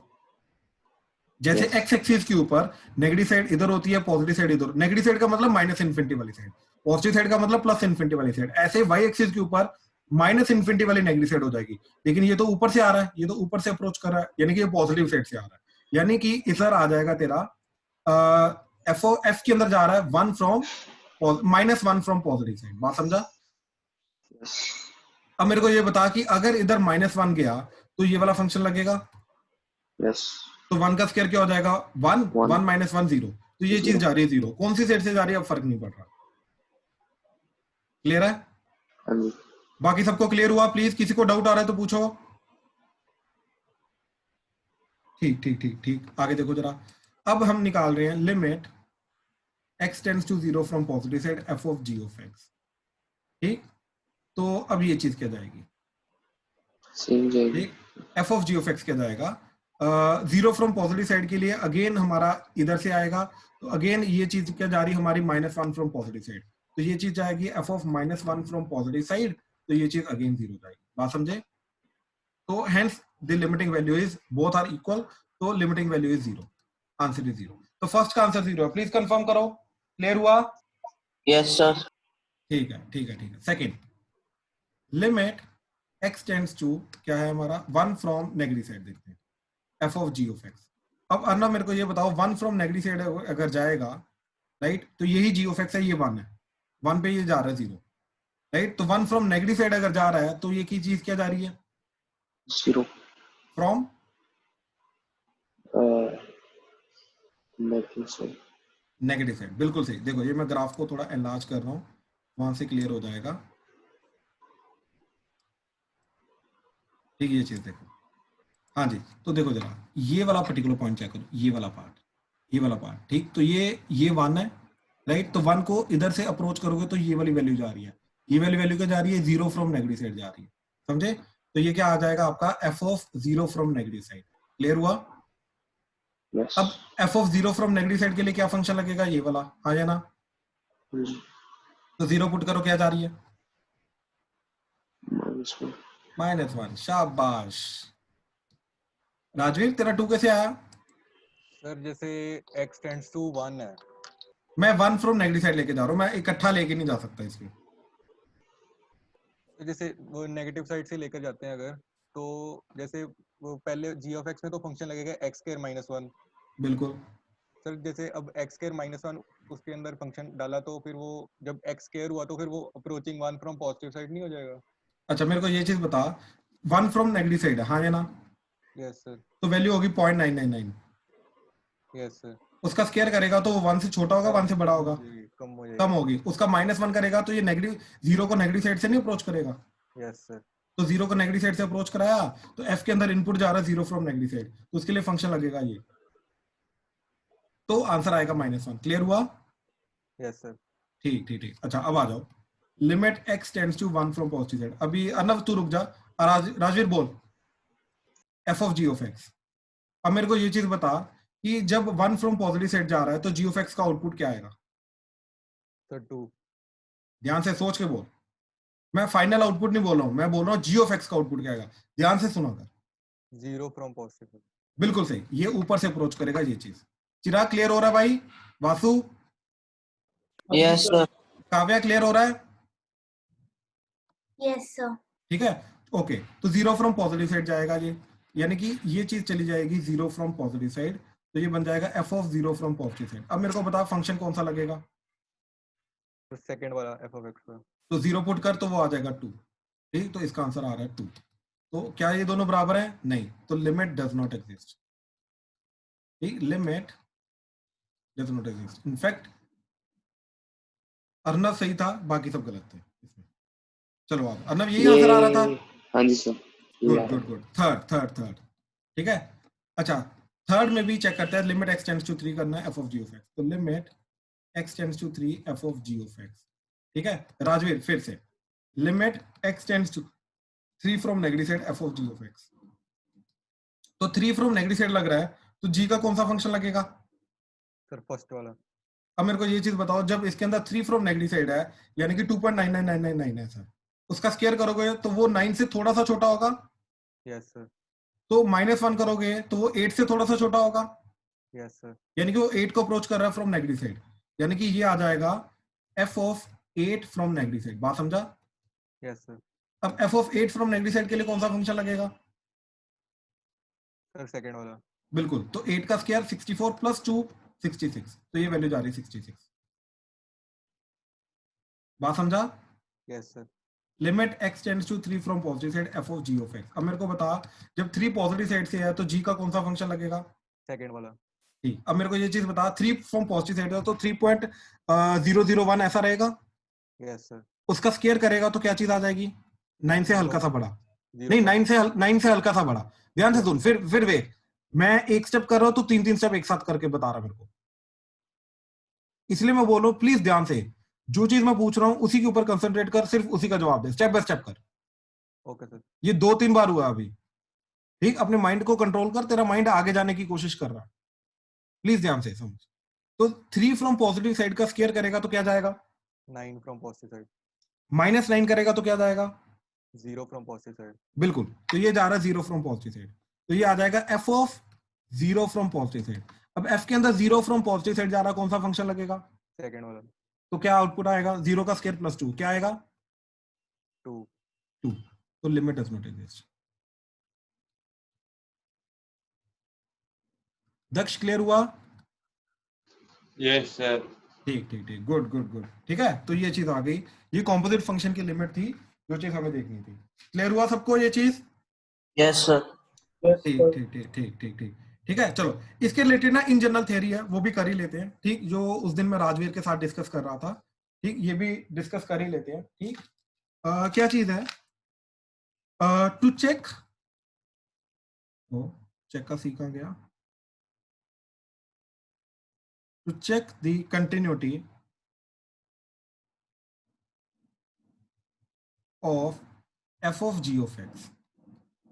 जैसे Yes. x एक्सिस के ऊपर नेगेटिव साइड इधर होती है, पॉजिटिव साइड इधर। नेगेटिव साइड का मतलब माइनस इन्फिनिटी वाली साइड, पॉजिटिव साइड का मतलब प्लस इन्फिनिटी वाली साइड। ऐसे y एक्सिस के ऊपर माइनस इन्फिनिटी वाली नेगेटिव साइड हो जाएगी, लेकिन ये तो ऊपर से आ रहा है, ये तो ऊपर से अप्रोच कर रहा है, यानी कि ये पॉजिटिव साइड से आ रहा है, यानी कि इधर आ जाएगा तेरा f के अंदर जा रहा है 1 फ्रॉम -1 फ्रॉम पॉजिटिव साइड, बात समझा। यस। अब मेरे को ये बता कि अगर इधर -1 गया तो ये वाला फंक्शन लगेगा, यस। तो 1 का स्क्वायर क्या हो जाएगा, 1 One. 1 -1 0, तो ये चीज जा रही है 0, कौन सी साइड से जा रही है अब फर्क नहीं पड़ रहा, क्लियर है। हाँ जी। बाकी सबको क्लियर हुआ, प्लीज किसी को डाउट आ रहा है तो पूछो। ठीक ठीक ठीक ठीक, आगे देखो जरा। अब हम निकाल रहे हैं limit x tends to 0 from positive side f of g of x, ठीक। तो अब ये चीज क्या जाएगी, सेम जाएगी। ठीक, f of g of x क्या जाएगा, 0 फ्रॉम पॉजिटिव साइड के लिए अगेन हमारा इधर से आएगा, तो अगेन ये चीज क्या जा रही है हमारी -1 फ्रॉम पॉजिटिव साइड, तो ये चीज जाएगी f of -1 from positive side, तो ये चीज अगेन 0 जाएगी, बात समझे। तो hence the limiting value is both are equal, तो limiting value is 0, answer is 0। तो फर्स्ट का आंसर 0 है, प्लीज कंफर्म करो, क्लियर हुआ। Yes sir. ठीक है ठीक है ठीक है। Second, limit x tends to क्या है हमारा 1 फ्रॉम नेगेटिव साइड, देखते हैं f of g of x। अब अर्नव मेरे को ये बताओ, 1 फ्रॉम नेगेटिव साइड अगर जाएगा, राइट, तो यही g ऑफ x है, ये 1 है, 1 पे ये जा रहा है 0, राइट। तो 1 फ्रॉम नेगेटिव साइड अगर जा रहा है तो ये की चीज क्या जा रही है, 0 from negative side. Negative side, बिल्कुल सही। देखो ये मैं ग्राफ को थोड़ा एनलार्ज कर रहा हूँ, वहां से क्लियर हो जाएगा, ठीक है। ये चीज देखो, हाँ जी, तो देखो जरा ये वाला पर्टिकुलर पॉइंट चेक करो, ये वाला पार्ट, ये वाला पार्ट, ठीक। तो ये 1 है, राइट। तो 1 को इधर से अप्रोच करोगे तो ये वाली वैल्यू जा रही है, ये वाली वैल्यू क्या जा रही है, 0 फ्रॉम नेगेटिव साइड जा रही है, समझे। तो ये क्या आ जाएगा आपका f of 0 from negative side, clear हुआ। यस। अब f of 0 from negative side के लिए क्या फंक्शन लगेगा, ये वाला, आ जाना। तो 0 पुट करो, क्या जा रही है, -1, शाबाश। राजवीर तेरा 2 कैसे आया। सर जैसे x टेंड्स टू 1 है, मैं 1 फ्रॉम नेगेटिव साइड लेके जा रहा हूँ, मैं इकट्ठा लेके नहीं जा सकता इसमें। तो जैसे वो नेगेटिव साइड से लेकर जाते हैं अगर, तो जैसे वो पहले g ऑफ x में तो फंक्शन लगेगा x स्क्वायर -1। बिल्कुल। सर जैसे अब x स्क्वायर -1 उसके अंदर फंक्शन डाला, तो फिर वो जब x स्क्वायर हुआ तो फिर वो अप्रोचिंग 1 फ्रॉम पॉजिटिव साइड नहीं हो जाएगा। अच्छा मेरे को ये चीज बता, 1 फ्रॉम नेगेटिव साइड है, हाँ या ना। Yes sir. तो वैल्यू होगी 0.999, यस सर। उसका स्क्वायर करेगा तो 1 से छोटा होगा, 1 से बड़ा होगा, कम होगी। उसका -1 करेगा तो ये नेगेटिव 0 को नेगेटिव साइड से नहीं अप्रोच करेगा। Yes sir. तो 0 को नेगेटिव साइड से अप्रोच कराया, तो f के अंदर इनपुट जा रहा है 0 फ्रॉम नेगेटिव साइड, तो उसके लिए फंक्शन लगेगा ये, तो आंसर आएगा -1, क्लियर हुआ। Yes sir. ठीक ठीक ठीक। अच्छा अब आ जाओ, limit x tends to 1 from positive side. अभी अर्नव तू रुक जा, राजवीर बोल f of g of x। अब मेरे को ये चीज बता कि जब 1 फ्रॉम पॉजिटिव साइड जा रहा है तो जी ऑफ एक्स का आउटपुट क्या आएगा? सर 2 ध्यान से सोच के बोल, मैं फाइनल आउटपुट नहीं बोल रहा हूं, मैं बोल रहा हूँ जी ऑफ एक्स का आउटपुट क्या आएगा। ध्यान से सुना कर, 0 फ्रॉम पॉजिटिव। बिल्कुल सही, ये ऊपर से अप्रोच करेगा ये चीज। चिराग क्लियर हो रहा है भाई? Vasu, yes sir. Kavya clear हो रहा है? Yes sir. ठीक है, ओके। तो 0 फ्रॉम पॉजिटिव साइड जाएगा ये, यानी कि ये चीज चली जाएगी 0 फ्रॉम पॉजिटिव साइड, तो ये बन जाएगा f of 0 from positive side. अब मेरे को बता फंक्शन कौन सा लगेगा? तो सेकंड वाला एफ ऑफ एक्स का। तो 0 पुट कर तो वो आ जाएगा 2। ठीक, तो इसका आंसर आ रहा है 2। तो क्या ये दोनों बराबर है? नहीं, तो लिमिट डज नॉट एग्जिस्ट। ठीक, limit does not exist. In fact Arnav सही था, बाकी सब गलत थे इसमें। चलो अब अर्नव यही आंसर आ रहा था। हाँ जी सर, ये आ गुड रहा गुड गुड, थर्ड। ठीक है, अच्छा थर्ड में भी चेक करते हैं, लिमिट x टेंड्स टू 3 करना है f of g of x. तो limit x tends to 3 f of g of x. ठीक है राजवीर, फिर से limit x tends to 3 from negative side f of g of x. तो 3 फ्रॉम नेगेटिव साइड लग रहा है, तो g का कौन सा फंक्शन लगेगा? सर फर्स्ट वाला। अब मेरे को ये चीज बताओ, जब इसके अंदर 3 फ्रॉम नेगेटिव साइड है, यानी कि 2.99999 है सर, उसका स्क्वायर करोगे तो वो 9 से थोड़ा सा छोटा होगा। Yes sir. तो -1 करोगे तो वो 8 से थोड़ा सा छोटा होगा, यस सर। यानी कि वो 8 को अप्रोच कर रहा है फ्रॉम नेगेटिव साइड, यानी कि ये आ जाएगा f of 8 from negative side. बात समझा? Yes sir. अब f of 8 from negative side के लिए कौन सा फंक्शन लगेगा? सर सेकंड वाला। बिल्कुल, तो 8 का स्क्वायर 64 प्लस 2 66, तो ये वैल्यू जा रही है 66। बात समझा? Yes sir. Limit x tends to 3 from positive side f of g of x. अब मेरे को बता, जब 3 पॉजिटिव साइड से है तो g का कौन सा फंक्शन लगेगा? सेकंड वाला। ठीक, अब मेरे को ये चीज बता, 3 फ्रॉम पॉजिटिव साइड है तो 3.001 ऐसा रहेगा। Yes sir. उसका स्क्वायर करेगा तो क्या चीज आ जाएगी? 9 से हल्का सा बड़ा। नहीं, 0. 9 से हल्का सा बड़ा। ध्यान से सुन, फिर वे मैं एक स्टेप कर रहा हूं तो 3 स्टेप एक साथ करके बता रहा मेरे को, इसलिए मैं बोल रहा हूं प्लीज ध्यान से, जो चीज मैं पूछ रहा हूं उसी के ऊपर कंसंट्रेट कर, सिर्फ उसी का जवाब दे, स्टेप बाय स्टेप कर। Okay sir. ये 2-3 बार हुआ अभी। ठीक, अपने माइंड को कंट्रोल कर, तेरा माइंड आगे जाने की कोशिश कर रहा है, प्लीज ध्यान से समझ। तो 3 फ्रॉम पॉजिटिव साइड का स्क्वायर करेगा तो क्या जाएगा? 9 फ्रॉम पॉजिटिव साइड। -9 करेगा तो क्या जाएगा? 0 फ्रॉम पॉजिटिव साइड। बिल्कुल, तो ये जा रहा है 0 फ्रॉम पॉजिटिव साइड, तो ये आ जाएगा f of 0 from positive side. अब एफ के अंदर 0 फ्रॉम पॉजिटिव साइड जा रहा है, कौन सा फंक्शन लगेगा? सेकंड वाला। तो क्या आउटपुट आएगा? 0 का स्क्वायर प्लस 2 क्या आएगा? 2. 2। तो limit does not exist. Daksh clear हुआ? Yes sir. ठीक, गुड। ठीक है, तो ये चीज आ गई, ये कॉम्पोजिट फंक्शन की लिमिट थी, जो चीज हमें देखनी थी। क्लियर हुआ सबको ये चीज? Yes sir. ठीक है, चलो इसके रिलेटेड ना इन जनरल थ्योरी है, वो भी कर ही लेते हैं। ठीक, जो उस दिन मैं राजवीर के साथ डिस्कस कर रहा था, ठीक, ये भी डिस्कस कर ही लेते हैं। ठीक, क्या चीज है? टू चेक, चेक का सीखा गया, to check the continuity of f of g of x.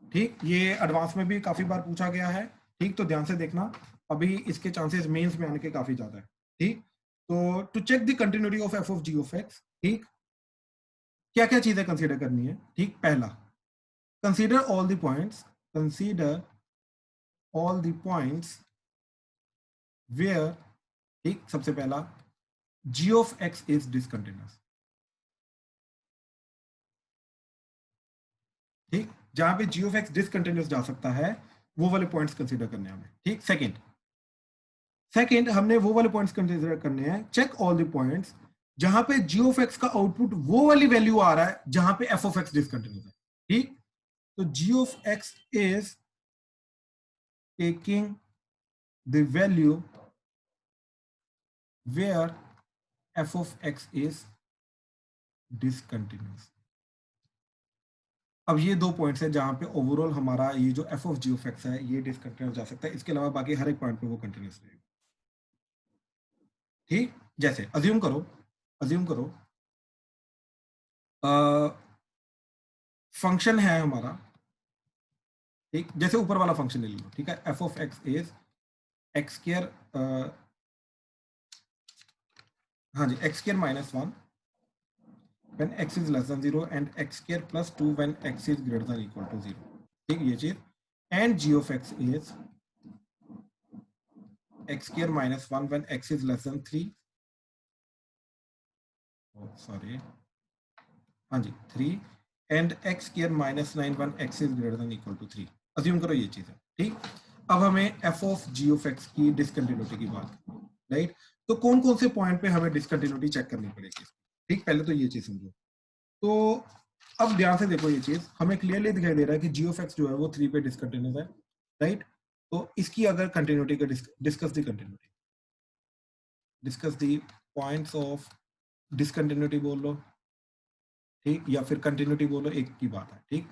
ठीक, ये एडवांस में भी काफी बार पूछा गया है। ठीक, तो ध्यान से देखना, अभी इसके चांसेस मेंस में आने के काफी ज्यादा है। ठीक, तो to check the continuity of f of g of x, ठीक, क्या क्या चीजें कंसीडर करनी है? ठीक, पहला, consider all the points, consider all the points where, ठीक, सबसे पहला g of x is discontinuous. ठीक, जहां पे जी ऑफ एक्स डिसकंटिन्यूअस जा सकता है वो वाले पॉइंट्स कंसीडर करने हैं हमें। ठीक, सेकंड हमने वो वाले पॉइंट्स कंसीडर करने हैं, चेक ऑल द पॉइंट्स जहां पे जी ऑफ एक्स का आउटपुट वो वाली वैल्यू आ रहा है जहां पे एफ ऑफ एक्स डिसकंटिन्यूअस है। ठीक, तो g of x is taking the value where f of x is discontinuous. अब ये 2 पॉइंट्स हैं जहां पे ओवरऑल हमारा ये जो f of g of x है ये डिसकंटिन्यूअस जा सकता है, इसके अलावा बाकी हर एक पॉइंट पे वो कंटिन्यूअस रहेगा। ठीक, जैसे अज्यूम करो फंक्शन है हमारा, ठीक, जैसे ऊपर वाला फंक्शन ले लो, ठीक है, f of x is x square हाँ जी x square minus 1 when x is less than 0 and x square plus 2 when x is greater than equal to 0, ठीक ये चीज, and g of x is x square minus 1 when x is less than 3, oh sorry, हाँ जी 3 and x square minus 9 when x is greater than equal to 3, assume करो ये चीज है, ठीक। अब हमें f of g of x की discontinuity की बात, राइट, तो कौन कौन से पॉइंट पे हमें डिसकंटिन्यूटी चेक करनी पड़ेगी, ठीक, पहले तो ये चीज समझो। तो अब ध्यान से देखो ये चीज हमें क्लियरली दिखाई दे रहा है कि g of x जो है वो 3 पे डिसकंटिन्यूस है, राइट। तो इसकी अगर कंटिन्यूटी का discuss the continuity, discuss the points of discontinuity बोल लो, ठीक, या फिर कंटिन्यूटी बोलो, एक की बात है, ठीक।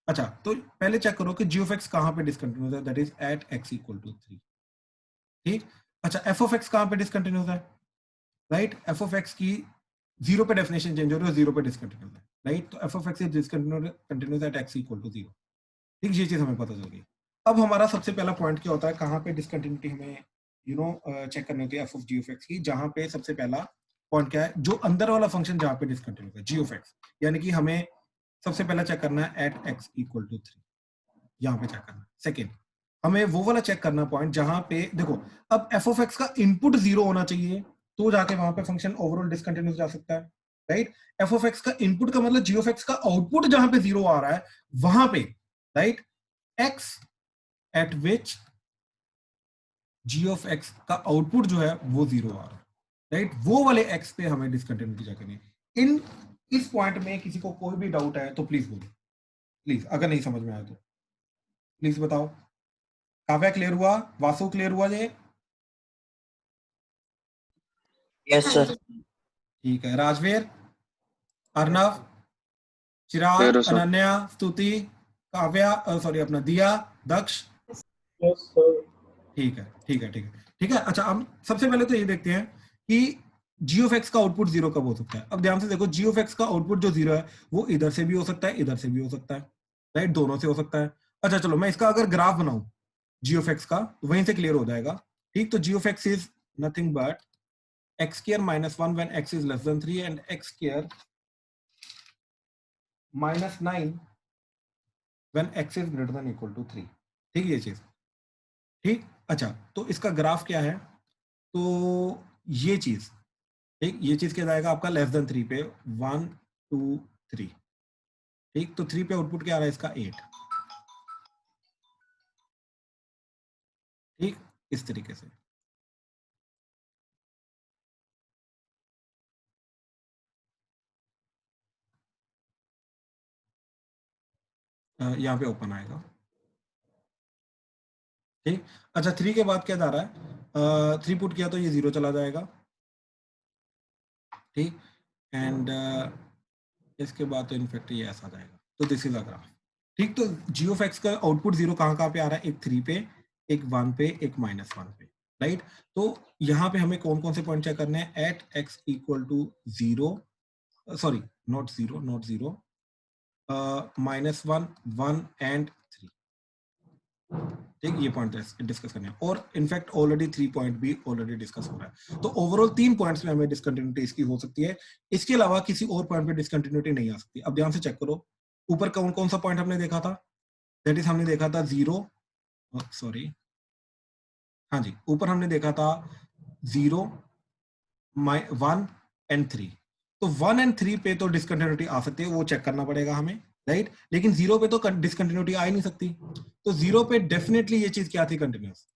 अच्छा, तो पहले चेक करो कि g of x कहां पे डिसकंटिन्यूस है, that is at x equal to 3, ठीक। अच्छा, f of x कहां पे डिसकंटिन्यूस है, राइट, f of x की 0 पे डेफिनेशन चेंज हो रही है, 0 पे डिसकंटिन्यूस है, राइट। तो f of x is discontinuous at x equal to 0, ठीक, ये चीज हमें पता चल गई। अब हमारा सबसे पहला पॉइंट क्या होता है, कहां पे डिसकंटिन्यूटी हमें चेक करनी होती है f of g of x की, जहां पे सबसे पहला पॉइंट क्या है, जो अंदर वाला फंक्शन जहां पे डिसकंटिन्यूस है, g of x, यानी कि हमें सबसे पहला चेक करना है एट x इक्वल टू 3, यहाँ पे चेक करना। सेकेंड, हमें वो वाला चेक करना पॉइंट जहां पे देखो अब f of x का इनपुट 0 होना चाहिए, तो जाके वहां पे फंक्शन ओवरऑल डिसकंटिन्यूस जा सकता है, राइट। f of x का इनपुट का मतलब g of x का आउटपुट जहां पे 0 आ रहा है वहां पे, right, x eight which g of x का आउटपुट जो है वो 0 आ रहा है, राइट, वो वाले x पे हमें डिसकंटिन्यूटी चेक करनी है। इस पॉइंट में किसी को कोई भी डाउट है तो प्लीज बोलो, प्लीज, अगर नहीं समझ में आया तो प्लीज बताओ। काव्या क्लियर हुआ, वासु क्लियर हुआ ये, यस सर। ठीक है, राजवीर, अर्नव, चिराग, Clear है सर। अनन्या, स्तुति, काव्या, सॉरी अपना दिया, दक्ष, यस सर। ठीक है, ठीक है, ठीक है, ठीक है। अच्छा, अब सबसे पहले तो ये देखते हैं कि g of x का आउटपुट 0 कब हो सकता है। अब ध्यान से देखो, g of x का आउटपुट जो 0 है वो इधर से भी हो सकता है, इधर से भी हो सकता है, राइट, दोनों से हो सकता है। अच्छा चलो, मैं इसका अगर ग्राफ बनाऊं g of x का, तो वहीं से क्लियर हो जाएगा, ठीक। तो g of x is nothing but x square minus 1 when x is less than 3 and x square minus 9 when x is greater than equal to 3, ठीक, ये चीज, ठीक। अच्छा, तो इसका ग्राफ क्या है, तो ये चीज, ठीक, ये चीज क्या जाएगा आपका लेस देन 3 पे 1 2 3, ठीक। तो 3 पे आउटपुट क्या आ रहा है इसका 8, ठीक, इस तरीके से। यहाँ पे ओपन आएगा, ठीक। अच्छा, 3 के बाद क्या जा रहा है, 3 पुट किया तो ये 0 चला जाएगा, ठीक। एंड इसके बाद तो इनफैक्ट ये ऐसा जाएगा, तो दिस इज अ ग्राफ, ठीक। तो g of x का आउटपुट 0 कहाँ पे आ रहा है, एक 3 पे, एक 1 पे, एक -1 पे, राइट। तो यहाँ पे हमें कौन कौन से पॉइंट चेक करने हैं, at x equal to 0, sorry not 0, -1 1 and 3, ठीक, ये पॉइंट डिस्कस करने हैं। और इनफैक्ट ऑलरेडी 3 पॉइंट भी ऑलरेडी डिस्कस हो रहा है, तो ओवरऑल 3 पॉइंट्स में हमें डिसकंटिन्यूटी इसकी हो सकती है, इसके अलावा किसी और पॉइंट पे डिसकंटिन्यूटी नहीं आ सकती। अब ध्यान से चेक करो, ऊपर कौन कौन सा पॉइंट हमने देखा था, दैट इज हमने देखा था 0, सॉरी, हाँ जी, ऊपर हमने देखा था 0 1 एंड 3, तो 1 एंड 3 पे तो डिसकंटिन्यूटी आ सकती है, वो चेक करना पड़ेगा हमें, राइट। लेकिन 0 पे तो डिसकंटिन्यूटी आ ही नहीं सकती, तो 0 पे डेफिनेटली ये चीज क्या थी, कंटिन्यूस,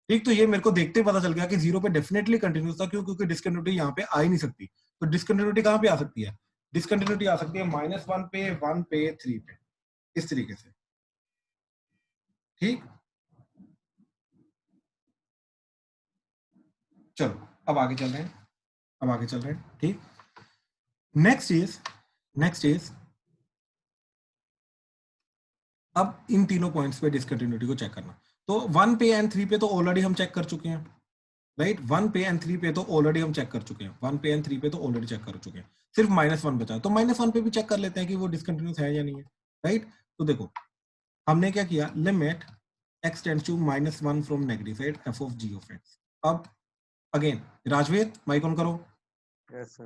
ठीक। तो ये मेरे को देखते पता चल गया कि 0 पे डेफिनेटली कंटिन्यूस था, क्यों, क्योंकि डिसकंटिन्यूटी यहाँ पे आ ही नहीं सकती। तो डिसकंटिन्यूटी कहाँ पे आ सकती है, डिसकंटिन्यूटी आ सकती है -1 पे, 1 पे, 3 पे, इस तरीके से, ठीक। चलो अब आगे चल रहे हैं, ठीक। नेक्स्ट इज अब इन तीनों पॉइंट्स पे डिसकंटिन्यूटी को चेक करना। तो 1 पे एंड 3 पे तो ऑलरेडी हम चेक कर चुके हैं, राइट, 1 पे एंड 3 पे तो ऑलरेडी हम चेक कर चुके हैं, 1 पे एंड 3 पे तो ऑलरेडी चेक कर चुके हैं, सिर्फ -1 बचा, तो -1 पे भी चेक कर लेते हैं कि वो डिसकंटिन्यूस है या नहीं है, राइट। तो देखो हमने क्या किया, limit x tends to -1 from negative side f of g of x. अब अगेन राजवीर माइक ऑन करो, यस सर।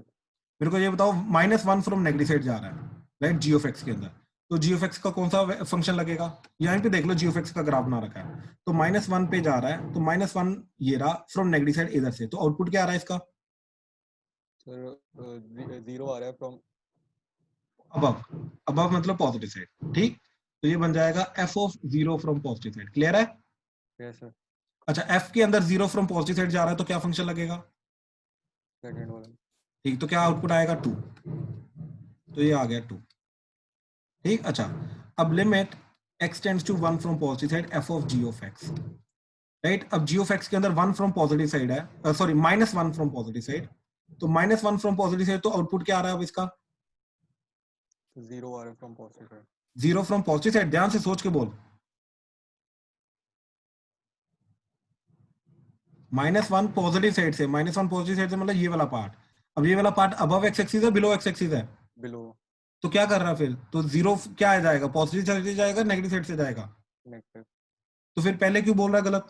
मेरे को ये बताओ -1 फ्रॉम नेगेटिव साइड जा रहा है राइट जी ऑफ एक्स के अंदर, तो जी ऑफ एक्स का कौन सा फंक्शन लगेगा, यहाँ पे देख लो जी ऑफ एक्स का ग्राफ बना रखा है, तो -1 पे जा रहा है, तो -1 ये रहा फ्रॉम नेगेटिव साइड इधर से, तो आउटपुट क्या आ रहा है इसका, सर 0 आ रहा है फ्रॉम अबव, अबव मतलब पॉजिटिव साइड, ठीक, तो ये बन जाएगा f of 0 from positive side, clear है। Yes sir. अच्छा f के अंदर 0 फ्रॉम पॉजिटिव साइड जा रहा है तो क्या फंक्शन लगेगा, सेकंड वाला। ठीक, तो क्या आउटपुट आएगा 2, तो ये आ गया 2, ठीक। अच्छा अब limit x tends to 1 from positive side f of g of x, right, अब g ऑफ x के अंदर 1 फ्रॉम पॉजिटिव साइड है, सॉरी -1 फ्रॉम पॉजिटिव साइड, तो -1 फ्रॉम पॉजिटिव साइड, तो आउटपुट क्या आ रहा है अब इसका, 0 आ रहा है from positive side. 0 from positive side, ध्यान से सोच के बोल, -1 पॉजिटिव साइड से, -1 पॉजिटिव साइड से मतलब ये वाला पार्ट, अब ये वाला पार्ट अबव एक्स एक्सिस है बिलो एक्स एक्सिस है, बिलो। तो क्या कर रहा है फिर, तो 0 क्या आ जाएगा, पॉजिटिव साइड से जाएगा नेगेटिव साइड से जाएगा, नेगेटिव। तो फिर पहले क्यों बोल रहा है गलत,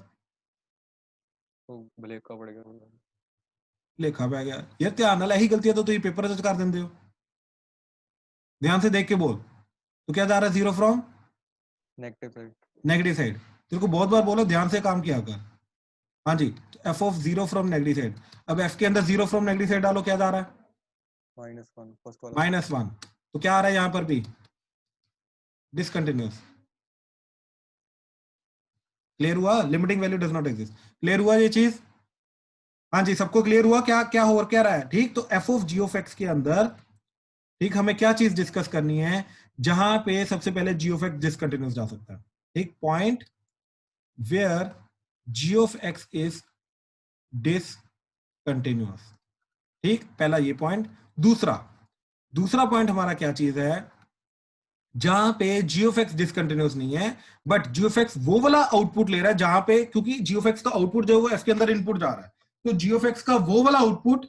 तो ब्लैक का पड़ेगा। लिखा पै गया यार, ध्यान नाल यही गलतियां तो तुम पेपर च कर देंगे हो, ध्यान से देख के बोल, तो क्या जा रहा है 0 from negative side. Negative side, तेरे को बहुत बार बोलो ध्यान से काम किया कर, हाँ जी, तो f of 0 from negative side, अब f के अंदर 0 फ्रॉम नेगेटिव साइड डालो, क्या जा रहा है -1 फर्स्ट वाला। -1, तो क्या आ रहा है यहाँ पर भी डिसकंटिन्यूअस, क्लियर हुआ, limiting value does not exist, clear हुआ ये चीज, हाँ जी सबको क्लियर हुआ, क्या क्या हो क्या रहा है, ठीक, तो f of g of x के अंदर, ठीक, हमें क्या चीज डिस्कस करनी है, जहां पे सबसे पहले g ऑफ x डिसकंटिन्यूअस जा सकता है, ठीक, point where g of x is discontinuous, ठीक, पहला ये पॉइंट, दूसरा दूसरा पॉइंट हमारा क्या चीज है, जहां पे g ऑफ x डिसकंटिन्यूअस नहीं है, बट g ऑफ x वो वाला आउटपुट ले रहा है जहां पे, क्योंकि g ऑफ x का आउटपुट जो है वो f के अंदर इनपुट जा रहा है, तो g ऑफ x का वो वाला आउटपुट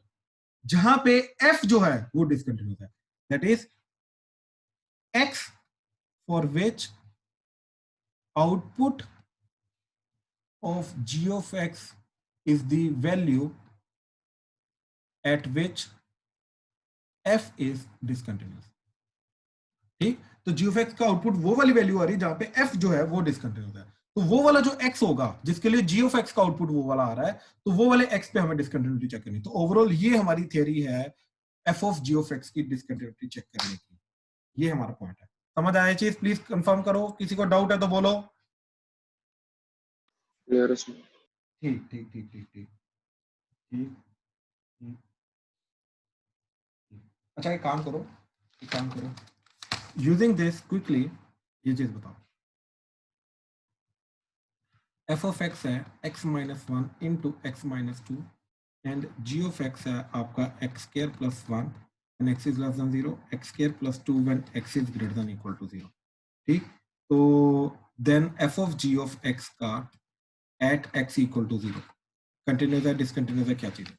जहां पे f जो है वो डिसकंटिन्यूअस है, that is x for which output of g of x is the value at which f is discontinuous, ठीक, तो g of x का आउटपुट वो वाली वैल्यू आ रही है जहां पे f जो है वो डिसकंटिन्यूअस है, तो वो वाला जो x होगा जिसके लिए g of x का आउटपुट वो वाला आ रहा है, तो वो वाले x पे हमें डिसकंटिन्यूटी चेक करनी, तो ओवरऑल ये हमारी थ्योरी है f of g of x की डिसकंटिन्यूटी चेक करने की, ये हमारा पॉइंट है, समझ आया चीज, प्लीज कंफर्म करो, किसी को डाउट है तो बोलो, क्लियर है सर। ठीक ठीक ठीक ठीक ठीक ठीक ठीक। अच्छा एक काम करो, एक काम करो, यूजिंग दिस क्विकली ये चीज बताओ, f ऑफ x है x minus 1 into x minus 2 and g of x है आपका x square plus 1 and x is less than 0, x square plus 2 when x is greater than equal to 0, ठीक, तो then f of g of x का at x equal to 0 continuous है discontinuous है, क्या चीज है,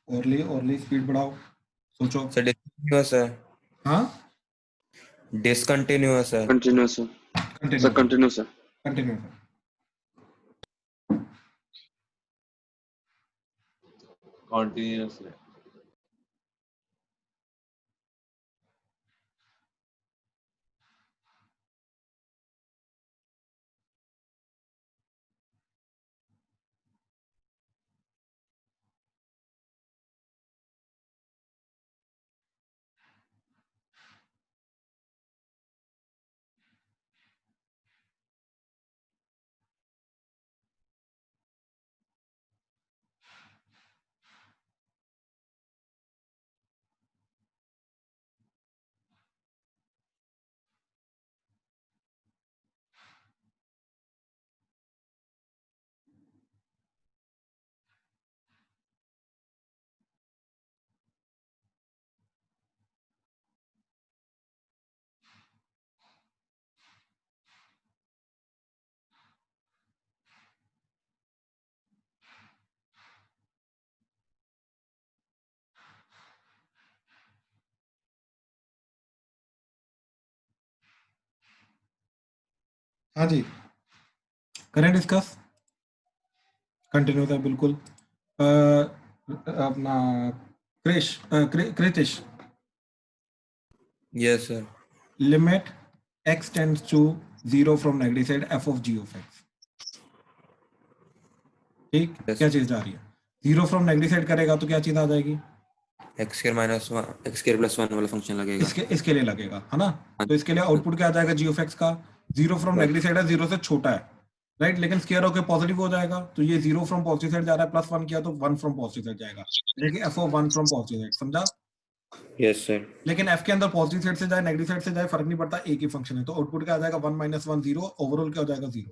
ओरली स्पीड बढ़ाओ, सोचो, सर डिसकंटिन्यूअस है, हाँ डिसकंटिन्यूअस है। कंटिन्यूस है सर, कंटिन्यूअस कंटिन्यूस है। कंटिन्यूअस कॉन्टिन्यूस है। हाँ जी, करें डिस्कस, कंटिन्यू था बिल्कुल। अपना Kritish, yes sir. Limit x tends to 0 from negative side f of g of x, ठीक, Yes. क्या चीज जा रही है? 0 फ्रॉम नेगेटिव साइड करेगा तो क्या चीज आ जाएगी? X square minus x square plus 1 वाला फंक्शन लगेगा। इसके लिए लगेगा, है ना? हाँ। तो इसके लिए आउटपुट क्या आ जाएगा g ऑफ x का? 0 फ्रॉम Right. नेगेटिव साइड है, 0 से छोटा है, राइट, लेकिन स्क्वायर होकर पॉजिटिव हो जाएगा, तो ये 0 फ्रॉम पॉजिटिव साइड जा रहा है, प्लस 1 किया तो 1 फ्रॉम पॉजिटिव साइड जाएगा, देखिए f of 1 from positive side, समझा? Yes sir. लेकिन f के अंदर पॉजिटिव साइड से जाए नेगेटिव साइड से जाए फर्क नहीं पड़ता, एक ही फंक्शन है, तो आउटपुट क्या आ जाएगा? 1 माइनस 1 0, ओवरऑल क्या हो जाएगा? 0,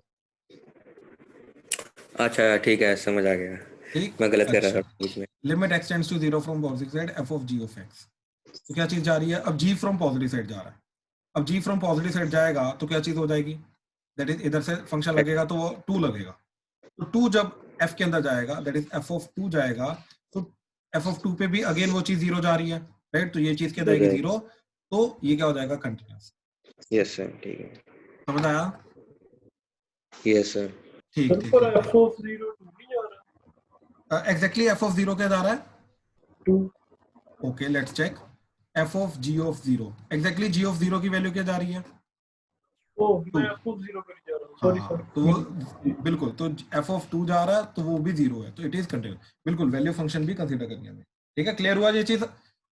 अच्छा ठीक है, समझ आ गया। ठीक, मैं गलत कर रहा अच्छा, था बीच में। Limit x tends to 0 from positive side f of g of x, तो क्या चीज जा रही है? अब g फ्रॉम पॉजिटिव साइड जा रहा है, अब g फ्रॉम पॉजिटिव साइड जाएगा तो क्या चीज हो जाएगी? दैट इज इधर से फंक्शन लगेगा तो वो 2 लगेगा, तो 2 जब f के अंदर जाएगा, दैट इज f ऑफ 2 जाएगा, तो f ऑफ 2 पे भी अगेन वो चीज 0 जा रही है, राइट, तो ये चीज क्या जाएगी? 0, तो ये क्या हो जाएगा? कंटिन्यूअस। यस सर, ठीक है। समझ आया? Yes sir. ठीक सर ठीक पर ठीक, f ऑफ 0 2 नहीं जा रहा, एग्जैक्टली f ऑफ 0 क्या जा रहा है? 2। Okay, let's check, f of g of 0, exactly g of 0 की वैल्यू क्या जा रही है? ओ मैं f ऑफ 0 कर जा रहा हूँ, सॉरी हाँ, सॉरी। तो बिल्कुल, तो f ऑफ 2 जा रहा है तो वो भी 0 है, तो इट इज कंटिन्यूअस, बिल्कुल वैल्यू फंक्शन भी कंसीडर करनी है हमें, ठीक है? क्लियर हुआ ये चीज?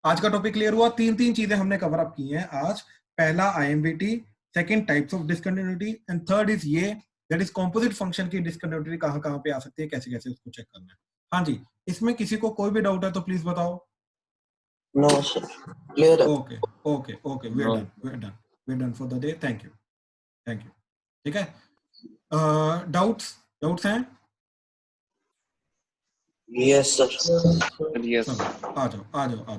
आज का टॉपिक क्लियर हुआ? तीन चीजें हमने कवर अप की हैं आज, पहला IMVT, second types of discontinuity, and third is ये दैट इज कंपोजिट फंक्शन की डिसकंटिन्यूटी कहां पे आ सकती है, कैसे कैसे उसको चेक करना है। हाँ जी, इसमें किसी को कोई भी डाउट है तो प्लीज बताओ। नो सर, क्लियर है। Okay okay okay, we No. Are done for the day, thank you, ठीक है? डाउट्स हैं? Yes sir. Yes. चलो, आ जाओ।